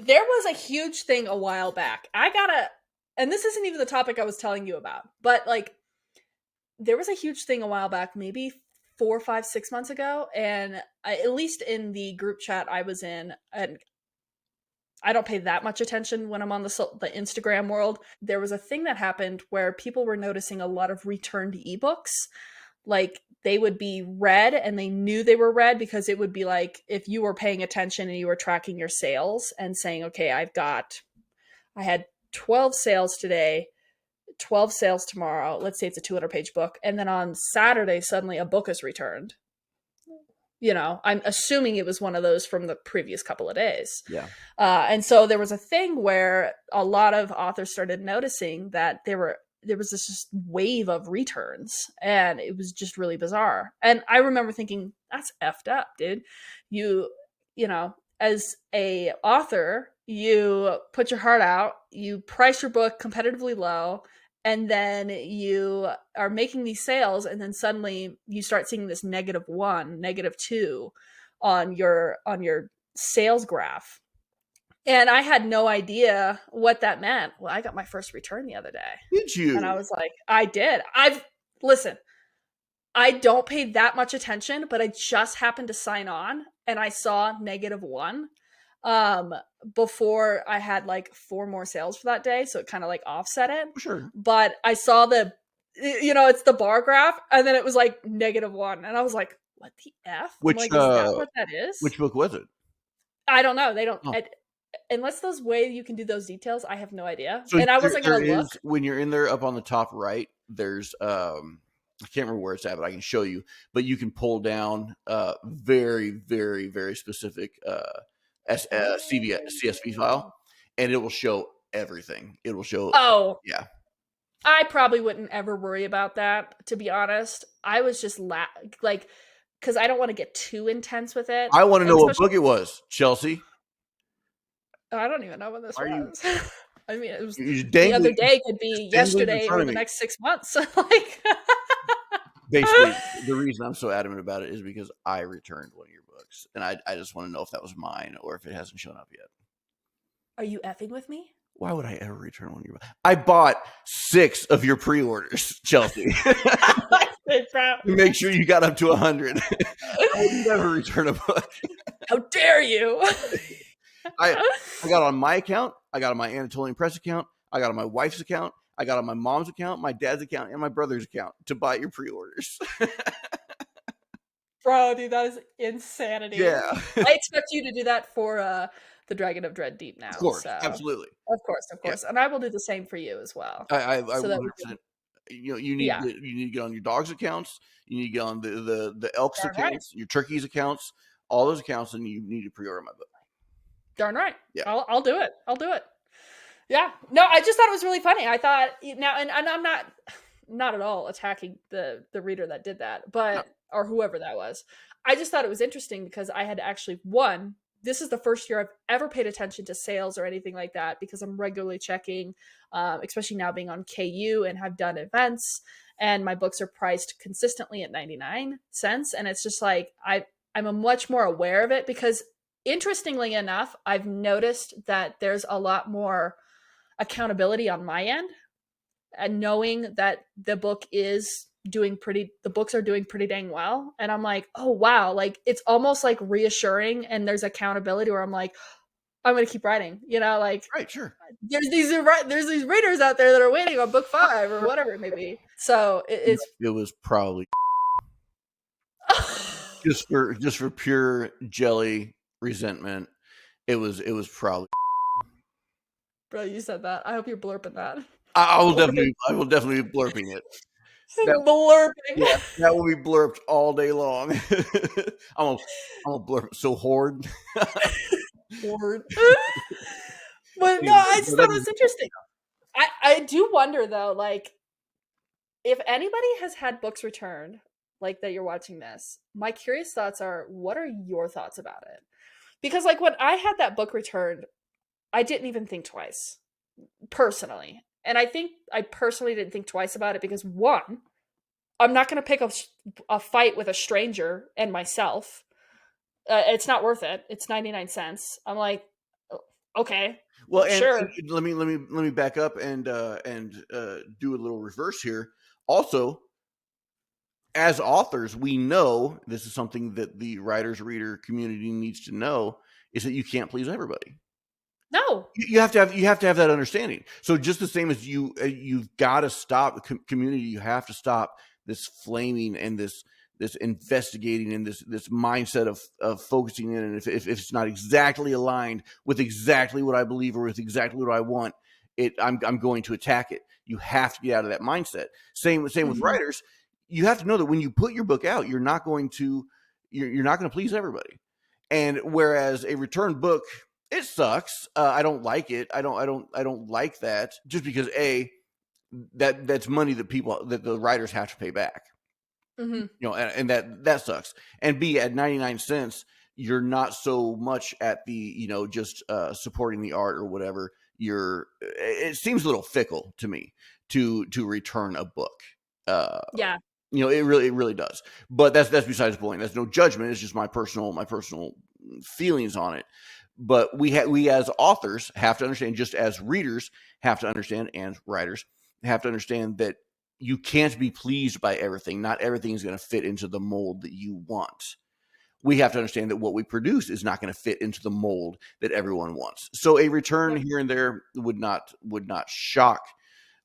There was a huge thing a while back. And this isn't even the topic I was telling you about, but like, there was a huge thing a while back, maybe 4, 5, 6 months ago, and at least in the group chat I was in, and I don't pay that much attention when I'm on the Instagram world. There was a thing that happened where people were noticing a lot of returned ebooks. Like they would be read and they knew they were read because it would be like if you were paying attention and you were tracking your sales and saying, okay, I had 12 sales today, 12 sales tomorrow. Let's say it's a 200-page book. And then on Saturday, suddenly a book is returned. You know, I'm assuming it was one of those from the previous couple of days. Yeah. And so there was a thing where a lot of authors started noticing that there was this just wave of returns, and it was just really bizarre. And I remember thinking, that's effed up, dude. You know, as a author, you put your heart out, you price your book competitively low, and then you are making these sales, and then suddenly you start seeing this -1, -2 on your sales graph. And I had no idea what that meant. Well, I got my first return the other day. Did you? And I was like, I did. Listen, I don't pay that much attention, but I just happened to sign on and I saw -1 before I had like 4 more sales for that day. So it kind of like offset it. Sure. But I saw it's the bar graph, and then it was like -1. And I was like, what the F? I'm like, is that what that is? Which book was it? I don't know. They don't. Oh. Unless those way you can do those details, I have no idea. So and I wasn't going to look. When you're in there up on the top right, there's I can't remember where it's at, but I can show you. But you can pull down very, very, very specific CSV file, and it will show everything. It will show. Oh, yeah. I probably wouldn't ever worry about that, to be honest. I was just like, because I don't want to get too intense with it. I want to know what book it was, Chelsea. I don't even know when this was. I mean, it was the other day, could be yesterday or the next 6 months. Like, basically, the reason I'm so adamant about it is because I returned one of your books, and I just want to know if that was mine or if it hasn't shown up yet. Are you effing with me? Why would I ever return one of your books? I bought 6 of your pre-orders, Chelsea. To make sure you got up to 100. I would never return a book. How dare you? I got on my account, I got on my Anatolian Press account, I got on my wife's account, I got on my mom's account, my dad's account, and my brother's account to buy your pre-orders. Bro, dude, that is insanity. Yeah. I expect you to do that for the Dragon of Dread Deep now. Of course, so. absolutely. Of course. Yeah. And I will do the same for you as well. I 100%. You need to get on your dog's accounts. You need to get on the Elks accounts, your turkeys accounts, all those accounts, and you need to pre-order my book. Darn right. Yeah. I'll do it. Yeah. No, I just thought it was really funny. I thought now, and I'm not at all attacking the reader that did that, but or whoever that was. I just thought it was interesting because I had actually this is the first year I've ever paid attention to sales or anything like that because I'm regularly checking, especially now being on KU and have done events, and my books are priced consistently at 99 cents. And it's just like, I'm much more aware of it because interestingly enough, I've noticed that there's a lot more accountability on my end and knowing that the books are doing pretty dang well. And I'm like, oh, wow. Like, it's almost like reassuring. And there's accountability where I'm like, I'm going to keep writing, like, right. Sure. There's these readers out there that are waiting on book 5 or whatever it may be. So it was probably just for pure jelly resentment. It was probably. Bro, you said that. I hope you're blurping that. I will definitely be blurping it. Blurping. That will be blurped all day long. I'm gonna blurp it so hard. Horde. But no, I just thought it was interesting. I do wonder though, like, if anybody has had books returned, like that you're watching this, my curious thoughts are, what are your thoughts about it? Because like when I had that book returned, I didn't even think twice, personally. And I think I personally didn't think twice about it because, one, I'm not going to pick a fight with a stranger and myself. It's not worth it. It's 99 cents. I'm like, okay, well, sure. And let me back up and do a little reverse here. Also, as authors, we know this is something that the writers reader community needs to know, is that you can't please everybody. No. You have to have that understanding. So just the same as you've got to stop community. You have to stop this flaming and this investigating and this mindset of focusing in. And if it's not exactly aligned with exactly what I believe or with exactly what I want, I'm going to attack it. You have to get out of that mindset. Same with writers. You have to know that when you put your book out, you're not going to please everybody. And whereas a returned book, it sucks. I don't like it. I don't like that, just because that's money that the writers have to pay back. And that sucks. And B, at 99 cents, you're not so much at the just supporting the art or whatever. It seems a little fickle to me to return a book. Yeah. It really does. But that's besides the point. That's no judgment. It's just my personal feelings on it. But we as authors have to understand, just as readers have to understand, and writers have to understand, that you can't be pleased by everything. Not everything is going to fit into the mold that you want. We have to understand that what we produce is not going to fit into the mold that everyone wants. So a return here and there would not shock,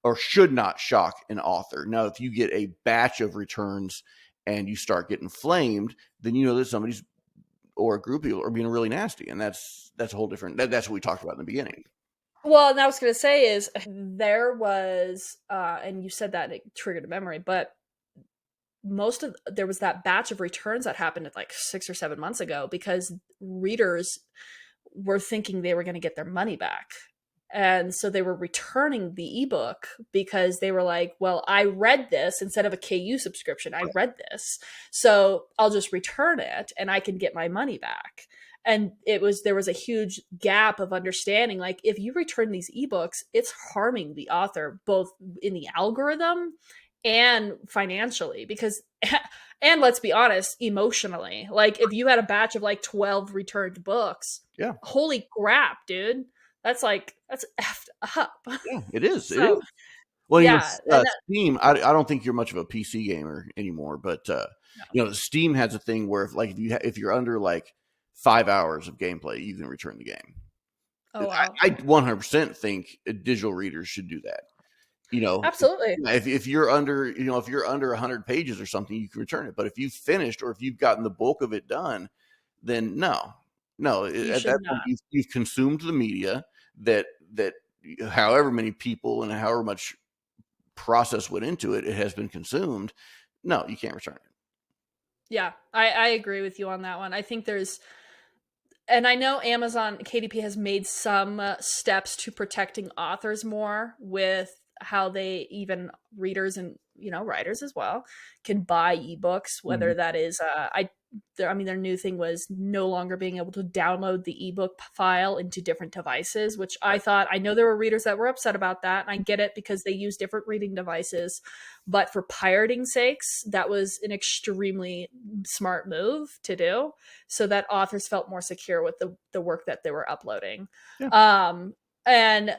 or should not shock, an author. Now, if you get a batch of returns and you start getting flamed, then you know that somebody's, or a group of people, are being really nasty, and that's a whole different. That's what we talked about in the beginning. Well, and I was going to say is there was, and you said that it triggered a memory, but there was that batch of returns that happened like 6 or 7 months ago because readers were thinking they were going to get their money back. And so they were returning the ebook because they were like, well, I read this instead of a KU subscription. I read this. So I'll just return it and I can get my money back. And there was a huge gap of understanding. Like, if you return these ebooks, it's harming the author, both in the algorithm and financially, because, and let's be honest, emotionally. Like, if you had a batch of like 12 returned books, holy crap, dude. That's effed up. Yeah, it is. So, it is. Well, yeah. Steam, I don't think you're much of a PC gamer anymore, but Steam has a thing where if you're under like 5 hours of gameplay, you can return the game. Oh, wow. I 100% think digital readers should do that. Absolutely. If you're under 100 pages or something, you can return it. But if you've finished, or if you've gotten the bulk of it done, then no. At that point, you've consumed the media that however many people and however much process went into it, it has been consumed. No, you can't return it. Yeah, I agree with you on that one. I think and I know Amazon KDP has made some steps to protecting authors more with how they, even readers and writers as well, can buy ebooks, whether that is their new thing was no longer being able to download the ebook file into different devices, which I know there were readers that were upset about that, and I get it because they use different reading devices. But for pirating sakes, that was an extremely smart move to do, so that authors felt more secure with the work that they were uploading. Yeah. And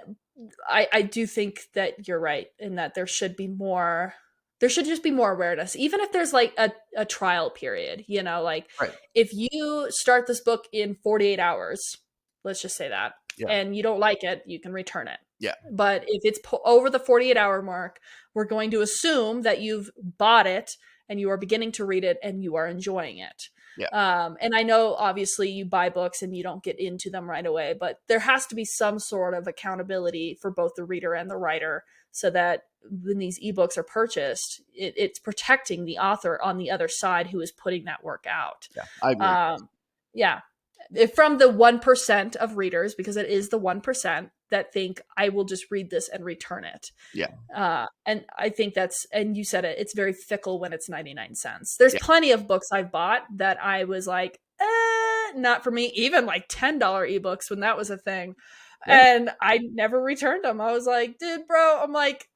I do think that you're right in that there should just be more awareness, even if there's like a trial period, if you start this book in 48 hours, let's just say that, and you don't like it, you can return it. Yeah. But if it's over the 48-hour mark, we're going to assume that you've bought it and you are beginning to read it and you are enjoying it. Yeah. And I know obviously you buy books and you don't get into them right away, but there has to be some sort of accountability for both the reader and the writer, so that when these ebooks are purchased, it's protecting the author on the other side who is putting that work out. Yeah, I agree. Yeah. From the 1% of readers, because it is the 1% that think I will just read this and return it. Yeah. And I think and you said it's very fickle when it's 99 cents. There's plenty of books I've bought that I was like, not for me, even like $10 ebooks when that was a thing. Yeah. And I never returned them. I was like, dude, bro, I'm like,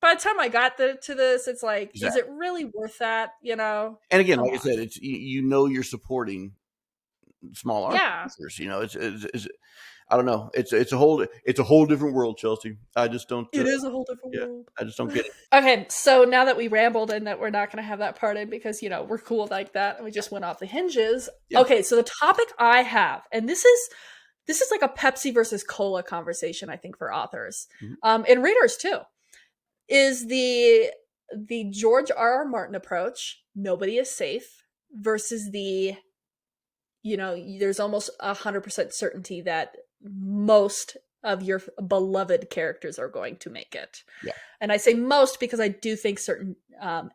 by the time I got to this, it's like, Is it really worth that? And again, like I said, it's you're supporting small authors. Yeah. It's I don't know. It's a whole different world, Chelsea. I just don't. It is a whole different Yeah, world. I just don't get it. Okay, so now that we rambled and that we're not going to have that part in because, we're cool like that and we just went off the hinges. Yeah. Okay, so the topic I have, and this is like a Pepsi versus Cola conversation, I think, for authors, and readers too, is the George R. R. Martin approach, nobody is safe, versus there's almost 100% certainty that most of your beloved characters are going to make it. Yeah. And I say most because I do think certain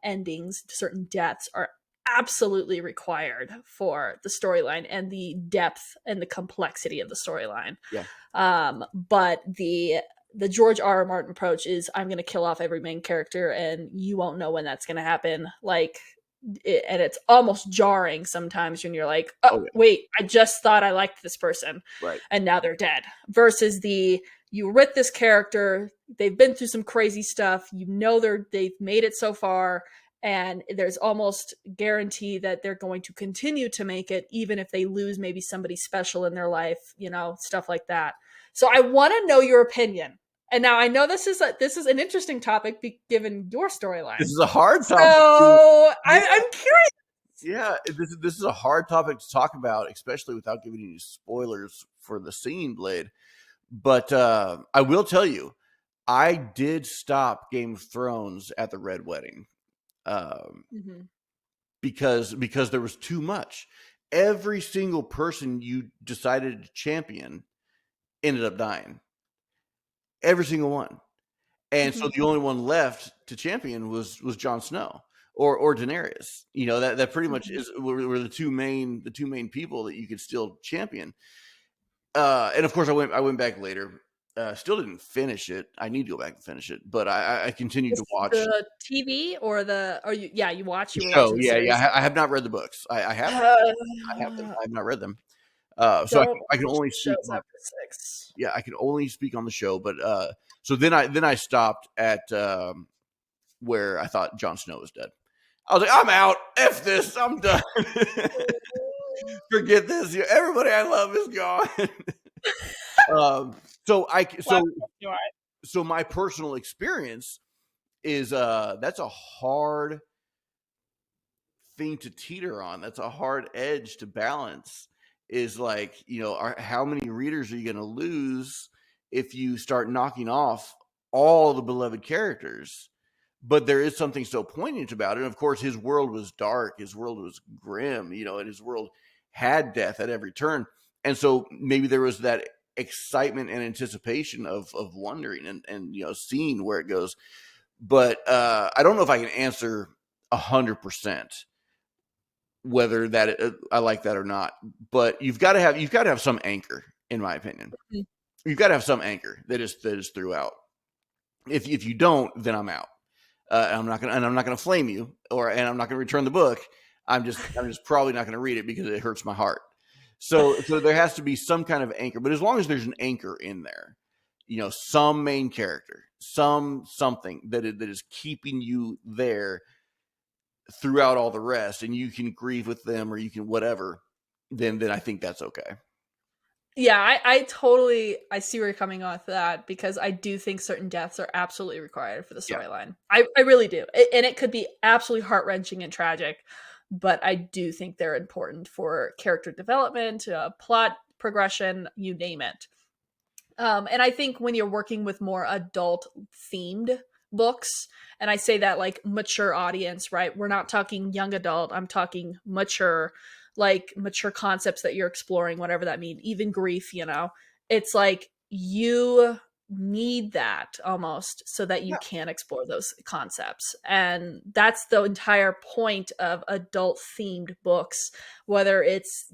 endings, certain deaths are absolutely required for the storyline and the depth and the complexity of the storyline. Yeah. But the George R. R. Martin approach is I'm going to kill off every main character and you won't know when that's going to happen. And it's almost jarring sometimes when you're like, wait, I just thought I liked this person. Right. And now they're dead. Versus you writ this character, they've been through some crazy stuff, they've made it so far, and there's almost guarantee that they're going to continue to make it, even if they lose maybe somebody special in their life, stuff like that. So I want to know your opinion. And now I know this is an interesting topic given your storyline. This is a hard topic. So I'm curious. Yeah, this is a hard topic to talk about, especially without giving you spoilers for the scene, Blade. But I will tell you, I did stop Game of Thrones at the Red Wedding because there was too much. Every single person you decided to champion ended up dying. Every single one. And so the only one left to champion was Jon Snow or Daenerys. That pretty much were the two main people that you could still champion. And of course I went back later. Still didn't finish it. I need to go back and finish it, but I continued to watch the TV you watch the show. Yeah. I have not read the books. I have them. I have not read them. So I can only speak after 6. Yeah, I can only speak on the show, but so then I stopped at where I thought Jon Snow was dead. I was like, I'm out. F this. I'm done. Forget this. Everybody I love is gone. So my personal experience is that's a hard thing to teeter on. That's a hard edge to balance. Is like, how many readers are you going to lose if you start knocking off all the beloved characters? But there is something so poignant about it. And of course, his world was dark. His world was grim, and his world had death at every turn. And so maybe there was that excitement and anticipation of wondering and seeing where it goes. But I don't know if I can answer 100% whether that I like that or not, but you've got to have some anchor, in my opinion. You've got to have some anchor that is throughout. If you don't, then I'm out. I'm not gonna flame you, and I'm not gonna return the book. I'm just probably not gonna read it because it hurts my heart. So there has to be some kind of anchor, but as long as there's an anchor in there, some main character, something that is keeping you there throughout all the rest, and you can grieve with them or you can whatever, then I think that's okay. Yeah, I see where you're coming off that, because I do think certain deaths are absolutely required for the storyline. I really do. And it could be absolutely heart-wrenching and tragic, but I do think they're important for character development, plot progression, you name it. And I think when you're working with more adult-themed books, and I say that like mature audience, right? We're not talking young adult. I'm talking mature, like mature concepts that you're exploring, whatever that means, even grief, it's like you need that almost so that you can explore those concepts. And that's the entire point of adult themed books, whether it's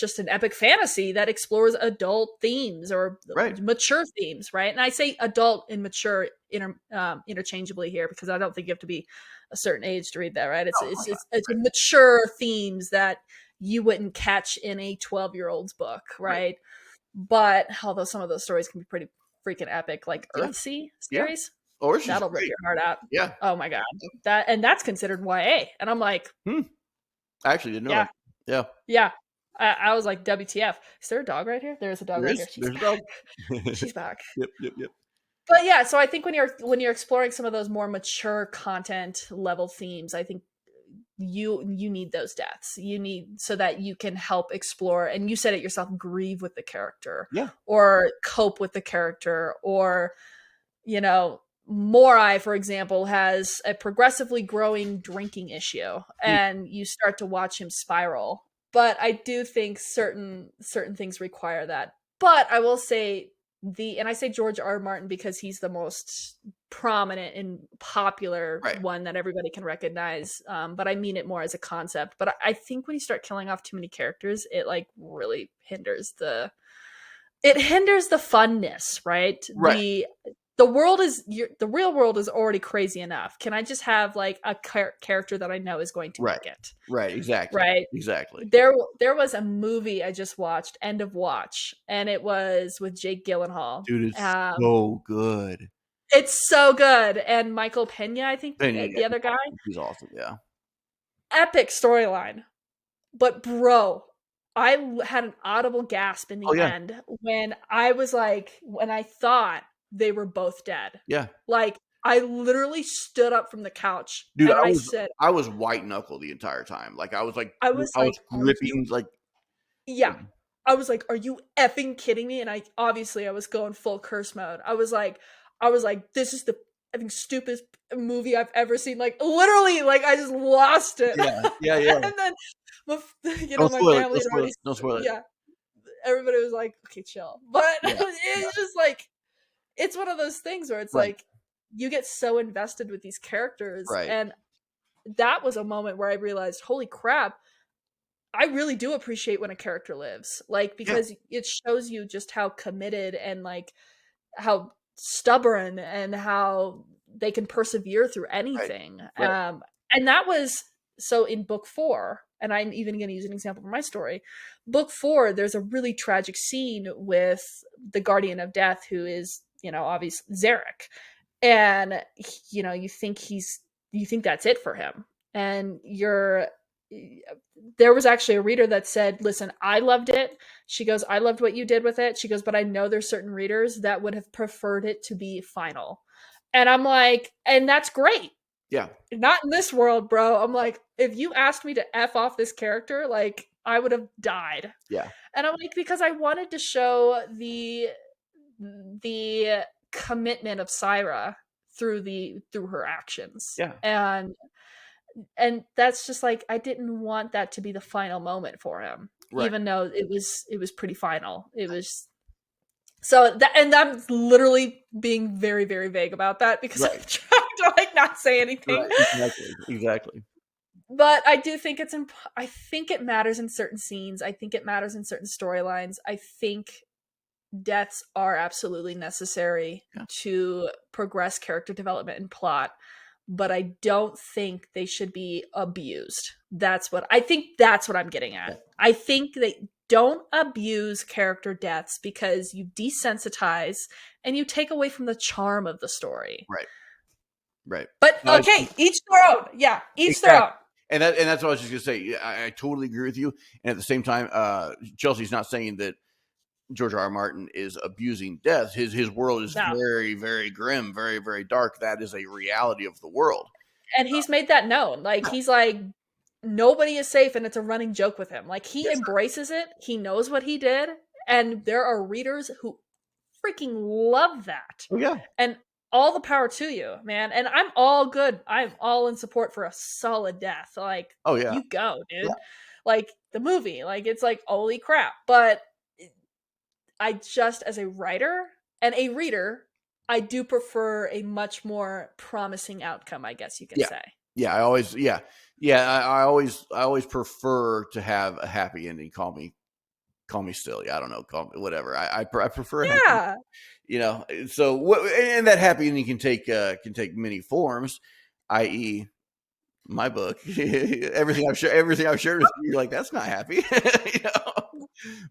just an epic fantasy that explores adult themes or mature themes, right? And I say adult and mature interchangeably here, because I don't think you have to be a certain age to read that, right? It's mature themes that you wouldn't catch in a 12-year-old's book, right? But although some of those stories can be pretty freaking epic, like Earthsea series, that'll rip your heart out. Yeah. Oh my god, that's considered YA, and I'm like, I actually didn't know that. Yeah. I was like, WTF? Is there a dog right here? There's a dog There right is. here. She's There's a back. dog. She's back. Yep. But yeah, so I think when you're exploring some of those more mature content level themes, I think you need those deaths. You need so that you can help explore, and you said it yourself, grieve with the character, Yeah. or cope with the character, or you know, Morai, for example, has a progressively growing drinking issue, and you start to watch him spiral. But I do think certain things require that. But I will say and I say George R. R. Martin because he's the most prominent and popular Right. one that everybody can recognize. But I mean it more as a concept. But I think when you start killing off too many characters, it like really hinders the funness, right? Right. The world is the real world is already crazy enough. Can I just have like a character that I know is going to Right. make it? Right. Exactly. Right. Exactly. There was a movie I just watched, End of Watch, and it was with Jake Gyllenhaal. Dude, it's so good. It's so good, and Michael Pena, I think, Penny, the other guy. he's awesome. Yeah. Epic storyline, but bro, I had an audible gasp in Oh the yeah. end when I thought they were both dead. Yeah. Like, I literally stood up from the couch, Dude, and I said, I was white knuckle the entire time. Like I was I was I was like, "Are you?" gripping like Yeah. I was like, "Are you effing kidding me?" And I was going full curse mode. I was like, "This is the effing stupidest movie I've ever seen." Like, literally, like I just lost it. yeah. And then, my Don't my spoil it. family Don't had spoil already, it. Don't spoil it. yeah, everybody was like, "Okay, chill." But Yeah. it's just like, it's one of those things where it's Right. like you get so invested with these characters, Right. and that was a moment where I realized, holy crap, I really do appreciate when a character lives. Like, because it shows you just how committed and like how stubborn and how they can persevere through Right. anything. Right. And that was so in book 4, and I'm even going to use an example from my story. Book 4, there's a really tragic scene with the Guardian of Death, who is, obviously Zarek. And, you think that's it for him. And there was actually a reader that said, listen, I loved it. She goes, I loved what you did with it. She goes, but I know there's certain readers that would have preferred it to be final. And I'm like, and that's great. Yeah. Not in this world, bro. I'm like, if you asked me to F off this character, like, I would have died. Yeah. And I'm like, because I wanted to show the commitment of Syra through her actions. Yeah. And that's just like, I didn't want that to be the final moment for him, Right. even though it was pretty final. It was so that, and I'm literally being very, very vague about that because I'm trying to like not say anything. Right. Exactly. But I do think I think it matters in certain scenes. I think it matters in certain storylines. I think deaths are absolutely necessary to progress character development and plot, but I don't think they should be abused. That's what I'm getting at. Yeah. I think they don't abuse character deaths because you desensitize and you take away from the charm of the story. Right. But okay, each their own. Yeah, each their own. And that's what I was just gonna say. I totally agree with you. And at the same time, Chelsea's not saying that George R. R. Martin is abusing death. His world is very, very grim, very, very dark. That is a reality of the world. And he's made that known. Like, he's like, nobody is safe, and it's a running joke with him. Like, he embraces it. He knows what he did. And there are readers who freaking love that. Oh, yeah. And all the power to you, man. And I'm all good. I'm all in support for a solid death. Like, oh yeah, you go, dude. Yeah. Like, the movie, like, it's like, holy crap. But I just, as a writer and a reader, I do prefer a much more promising outcome, I guess you can say. Yeah, I always prefer to have a happy ending. Call me silly. I don't know. Call me whatever. I prefer. Yeah. So and that happy ending can take many forms, i.e., my book. everything I've shared with you, you're like, that's not happy.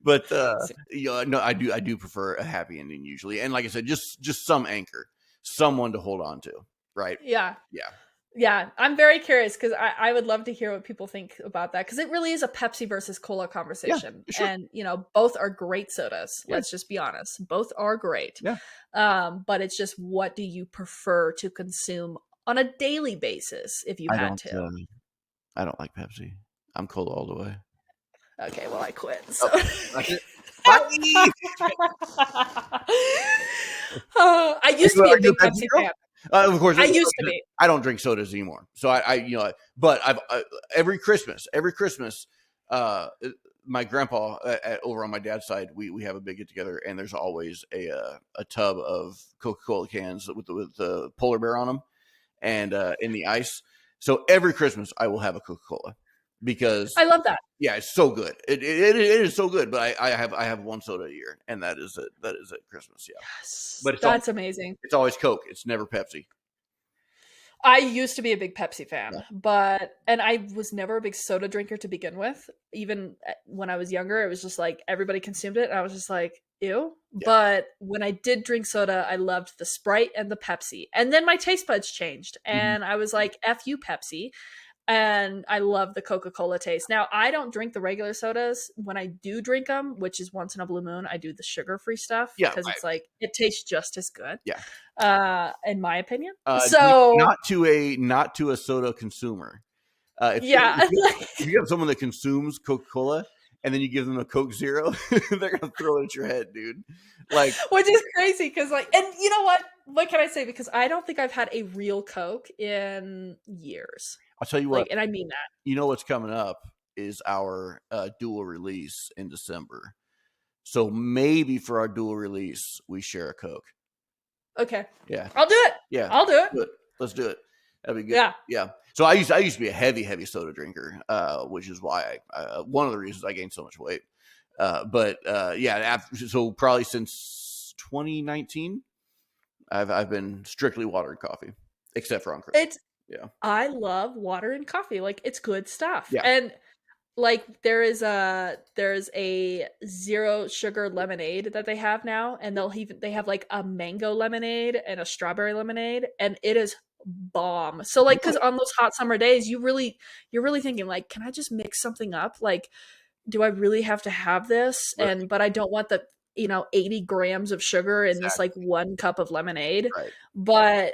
But no, I do prefer a happy ending usually, and like I said, just some anchor, someone to hold on to, right? Yeah. Yeah, I'm very curious because I would love to hear what people think about that because it really is a Pepsi versus cola Yeah, conversation. sure. And, both are great sodas. Yeah, Let's just be honest. Both are great. yeah. But it's just what do you prefer to consume on a daily basis if you I had don't. to? I don't like Pepsi. I'm cola all the way. Okay, well, I quit. Oh, So. that's it. Bye. I used to be a Are you a big Pepsi Pepsi girl? fan. Of course, I used to be. I don't drink sodas anymore. So but I've every Christmas, uh, my grandpa over on my dad's side, we have a big get together, and there's always a tub of Coca-Cola cans with the polar bear on them, and in the ice. So every Christmas, I will have a Coca-Cola because I love that. yeah, it's so good. It is so good. But I have one soda a year, and that is it. That is at Christmas. Yeah, Yes, but that's amazing. it's always Coke. It's never Pepsi. I used to be a big Pepsi Yeah. fan, and I was never a big soda drinker to begin with. Even when I was younger, it was just like everybody consumed it, and I was just like, ew. Yeah. But when I did drink soda, I loved the Sprite and the Pepsi. And then my taste buds changed, Mhm. and I was like, F you, Pepsi. And I love the Coca-Cola taste. Now, I don't drink the regular sodas. When I do drink them, which is once in a blue moon, I do the sugar-free stuff Yeah. because it's like it tastes just as good, Yeah. in my opinion. Uh, So, not to a soda consumer. If you yeah, if you if you have someone that consumes Coca-Cola and then you give them a Coke Zero, they're gonna throw it at your head, dude. Like, which is crazy because, like, and you know what? What can I say? Because I don't think I've had a real Coke in years. I'll tell you what. Like, and I mean that. You know what's coming up is our dual release in December. So maybe for our dual release, we share a Coke. Okay, Yeah. I'll do it. Yeah. I'll do it. Do it. Let's do it. That'd be good. Yeah. Yeah. So I used to be a heavy soda drinker, which is why one of the reasons I gained so much weight. But yeah, so probably since 2019, I've been strictly water and coffee, except for on Christmas. It's Yeah. I love water and coffee. Like, it's good stuff. Yeah. And like there's a zero sugar lemonade that they have now, and they have like a mango lemonade and a strawberry lemonade, and it is bomb. So like, because Really? on those hot summer days, you're really thinking like, can I just mix something up? Like, do I really have to have this? Right. But I don't want the 80 grams of sugar in this like Exactly. one cup of lemonade. Right. But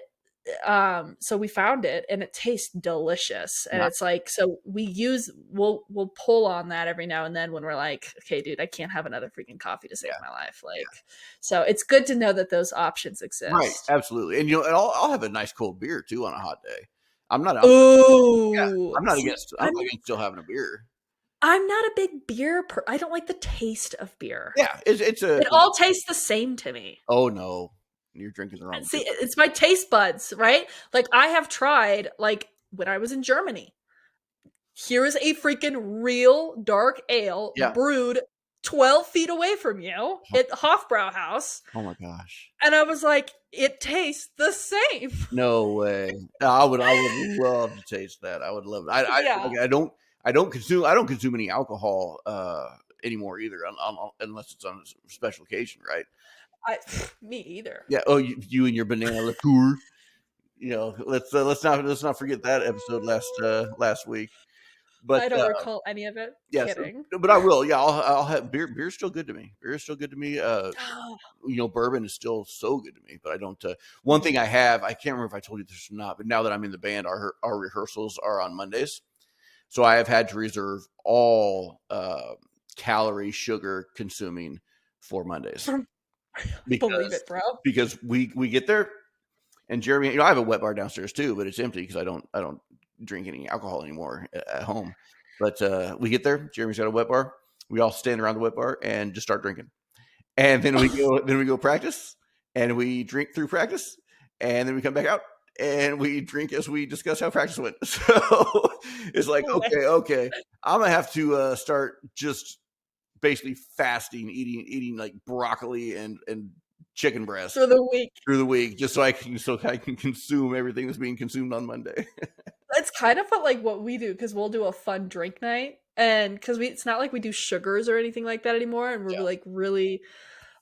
so we found it and it tastes delicious, and Not it's like, so we'll pull on that every now and then when we're like, okay dude, I can't have another freaking coffee to save yeah. my life. Yeah. Like, so it's good to know that those options Right. exist. Absolutely. And and I'll have a nice cold beer too on a hot day. I'm not. Yeah. Ooh, I'm not see, against. I'm not against still having a beer. I'm not a big I don't like the taste of beer. Yeah. It's a. It all tastes the same to me. Oh no, you're drinking the wrong See, beer. it's my taste buds, right? Like, I have tried, like, when I was in Germany, here is a freaking real dark ale Yeah. brewed 12 feet away from you at the Hofbrauhaus. Oh my gosh. And I was like, it tastes the same. No way. I would love to taste that. I would love it. Yeah. Like, I don't consume any alcohol anymore either, unless it's on a special occasion, right? Me either. Yeah. Oh, you and your banana liqueur. Let's not forget that episode last week. But I don't recall any of it. yeah, Kidding. but I will. Yeah, I'll have beer. Beer's still good to me. Beer is still good to me. Bourbon is still so good to me. But I don't. One thing I can't remember if I told you this or not. But now that I'm in the band, our rehearsals are on Mondays, so I have had to reserve all calorie, sugar consuming for Mondays Believe because it, bro. we get there. And Jeremy, I have a wet bar downstairs too, but it's empty because I don't drink any alcohol anymore at home. But we get there, Jeremy's got a wet bar. We all stand around the wet bar and just start drinking. And then we go practice, and we drink through practice, and then we come back out and we drink as we discuss how practice went. So it's like, okay, I'm gonna have to start just basically fasting, eating like broccoli and chicken breast Through the week. through the week, just so I can consume everything that's being consumed on Monday. It's kind of what we do, because we'll do a fun drink night, and because it's not like we do sugars or anything like that anymore, and we're Yeah. like really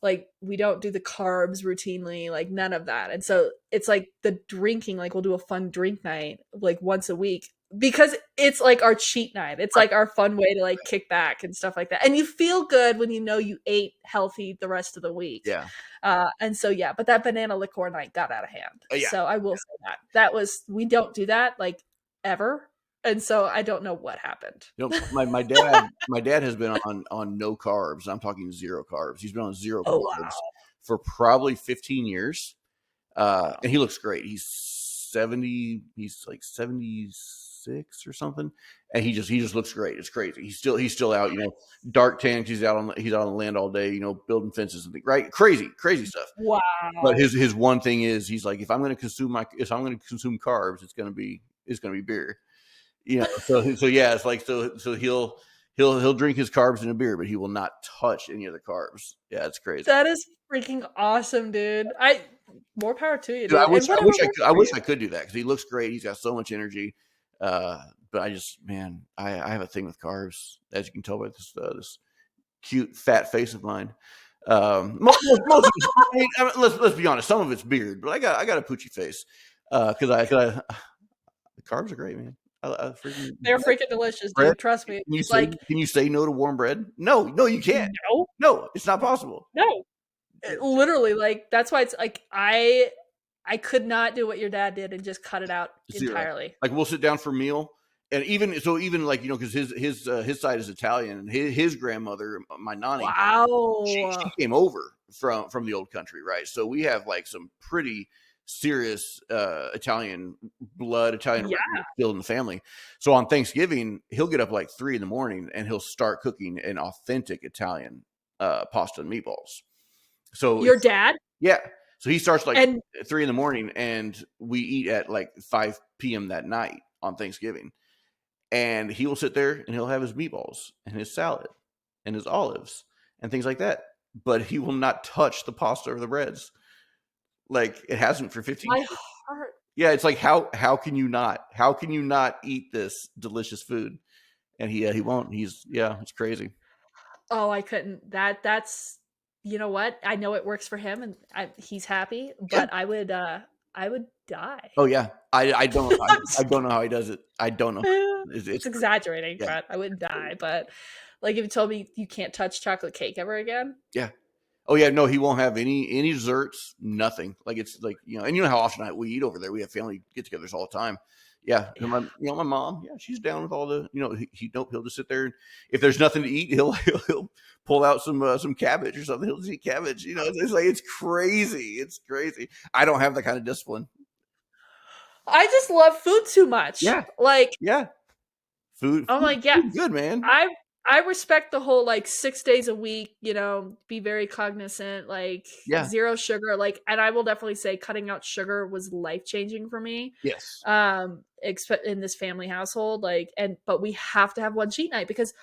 like we don't do the carbs routinely, like none of that. And so it's like the drinking, like we'll do a fun drink night like once a week because it's like our cheat night. It's Right. like our fun way to like kick back and stuff like that. And you feel good when you know you ate healthy the rest of the week. Yeah. And so yeah, but that banana liqueur night got out of hand. Yeah. So I will say that was, we don't do that like ever. And so I don't know what happened. You know, my dad has been on no carbs. I'm talking zero carbs. He's been on zero Oh carbs wow. for probably 15 years. And he looks great. He's 70, he's like 76 or something. And he just looks great. It's crazy. He's still out, you know, dark tanks. He's out on the land all day, you know, building fences and things, right? Crazy stuff. Wow. But his one thing is he's like, if I'm going to consume carbs, it's going to be beer. You know, so yeah, it's like so he'll drink his carbs in a beer, but he will not touch any other carbs. Yeah, it's crazy. That is freaking awesome, dude. More power to you, Dude, dude. And whatever I wish I could do that because he looks great. He's got so much energy. But I have a thing with carbs, as you can tell by this cute fat face of mine. Most let's be honest, some of it's beard, but I got a poochy face because the carbs are great, man. they're freaking delicious, bread. dude. Trust me. Can you It's say like can you say no to warm bread? No, you can't. no, No, it's not possible. no. Literally, like that's why it's like I could not do what your dad did and just cut it out Zero. entirely. Like we'll sit down for a meal, and even like, you know, because his side is Italian, and his grandmother, my nanny, Wow. she came over from the old country, right? So we have like some pretty serious Italian blood, Yeah. still in the family. So on Thanksgiving, he'll get up like 3 a.m. and he'll start cooking an authentic Italian pasta and meatballs. So Your dad? yeah. So he starts like And 3 a.m. and we eat at like 5 p.m. that night on Thanksgiving. And he will sit there and he'll have his meatballs and his salad and his olives and things like that. But he will not touch the pasta or the breads. Like it hasn't for 15 my years. heart. Yeah, it's like how can you not eat this delicious food? And he won't. It's crazy. Oh, I couldn't. That's you know what? I know it works for him and he's happy, Yeah. but I would die. Oh yeah. I don't know how he does it. I don't know. It's exaggerating, yeah. but I wouldn't die. But like if you told me you can't touch chocolate cake ever again. Yeah. Oh yeah, no, he won't have any desserts, nothing. Like it's like, you know, and you know how often we eat over there. We have family get-togethers all the time. Yeah, Yeah. My mom, yeah, she's down with all the, you know, he'll just sit there and if there's nothing to eat, he'll pull out some cabbage or something. He'll just eat cabbage. You know, it's like it's crazy. It's crazy. I don't have that kind of discipline. I just love food too much. Yeah. Like Yeah. Food. I'm like, yeah, food's good, man. I respect the whole like 6 days a week, you know, be very cognizant, like Yeah. zero sugar, like, and I will definitely say cutting out sugar was life-changing for me. Yes. In this family household, like, but we have to have one cheat night because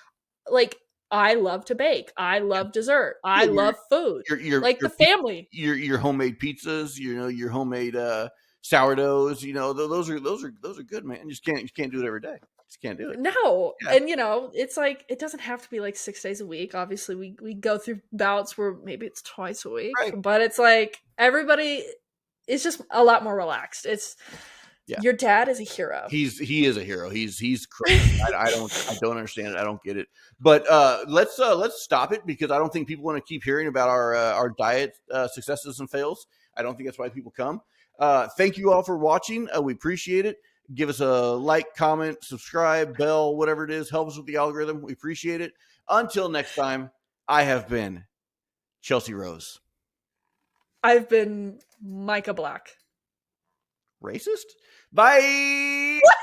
like I love to bake. I love dessert. I love food. Like the family. Your homemade pizzas, you know, your homemade sourdoughs, you know, those are good, man. You can't do it every day. Just can't do it. No. Yeah. And you know, it's like it doesn't have to be like 6 days a week. Obviously, we go through bouts where maybe it's twice a week, Right. but it's like everybody is just a lot more relaxed. It's your dad is a hero. He is a hero. He's crazy. I don't understand it. I don't get it. But let's stop it because I don't think people want to keep hearing about our diet successes and fails. I don't think that's why people come. Thank you all for watching. We appreciate it. Give us a like, comment, subscribe, bell, whatever it is. Help us with the algorithm. We appreciate it. Until next time, I have been Chelsea Rose. I've been Micah Black. Racist? Bye. What?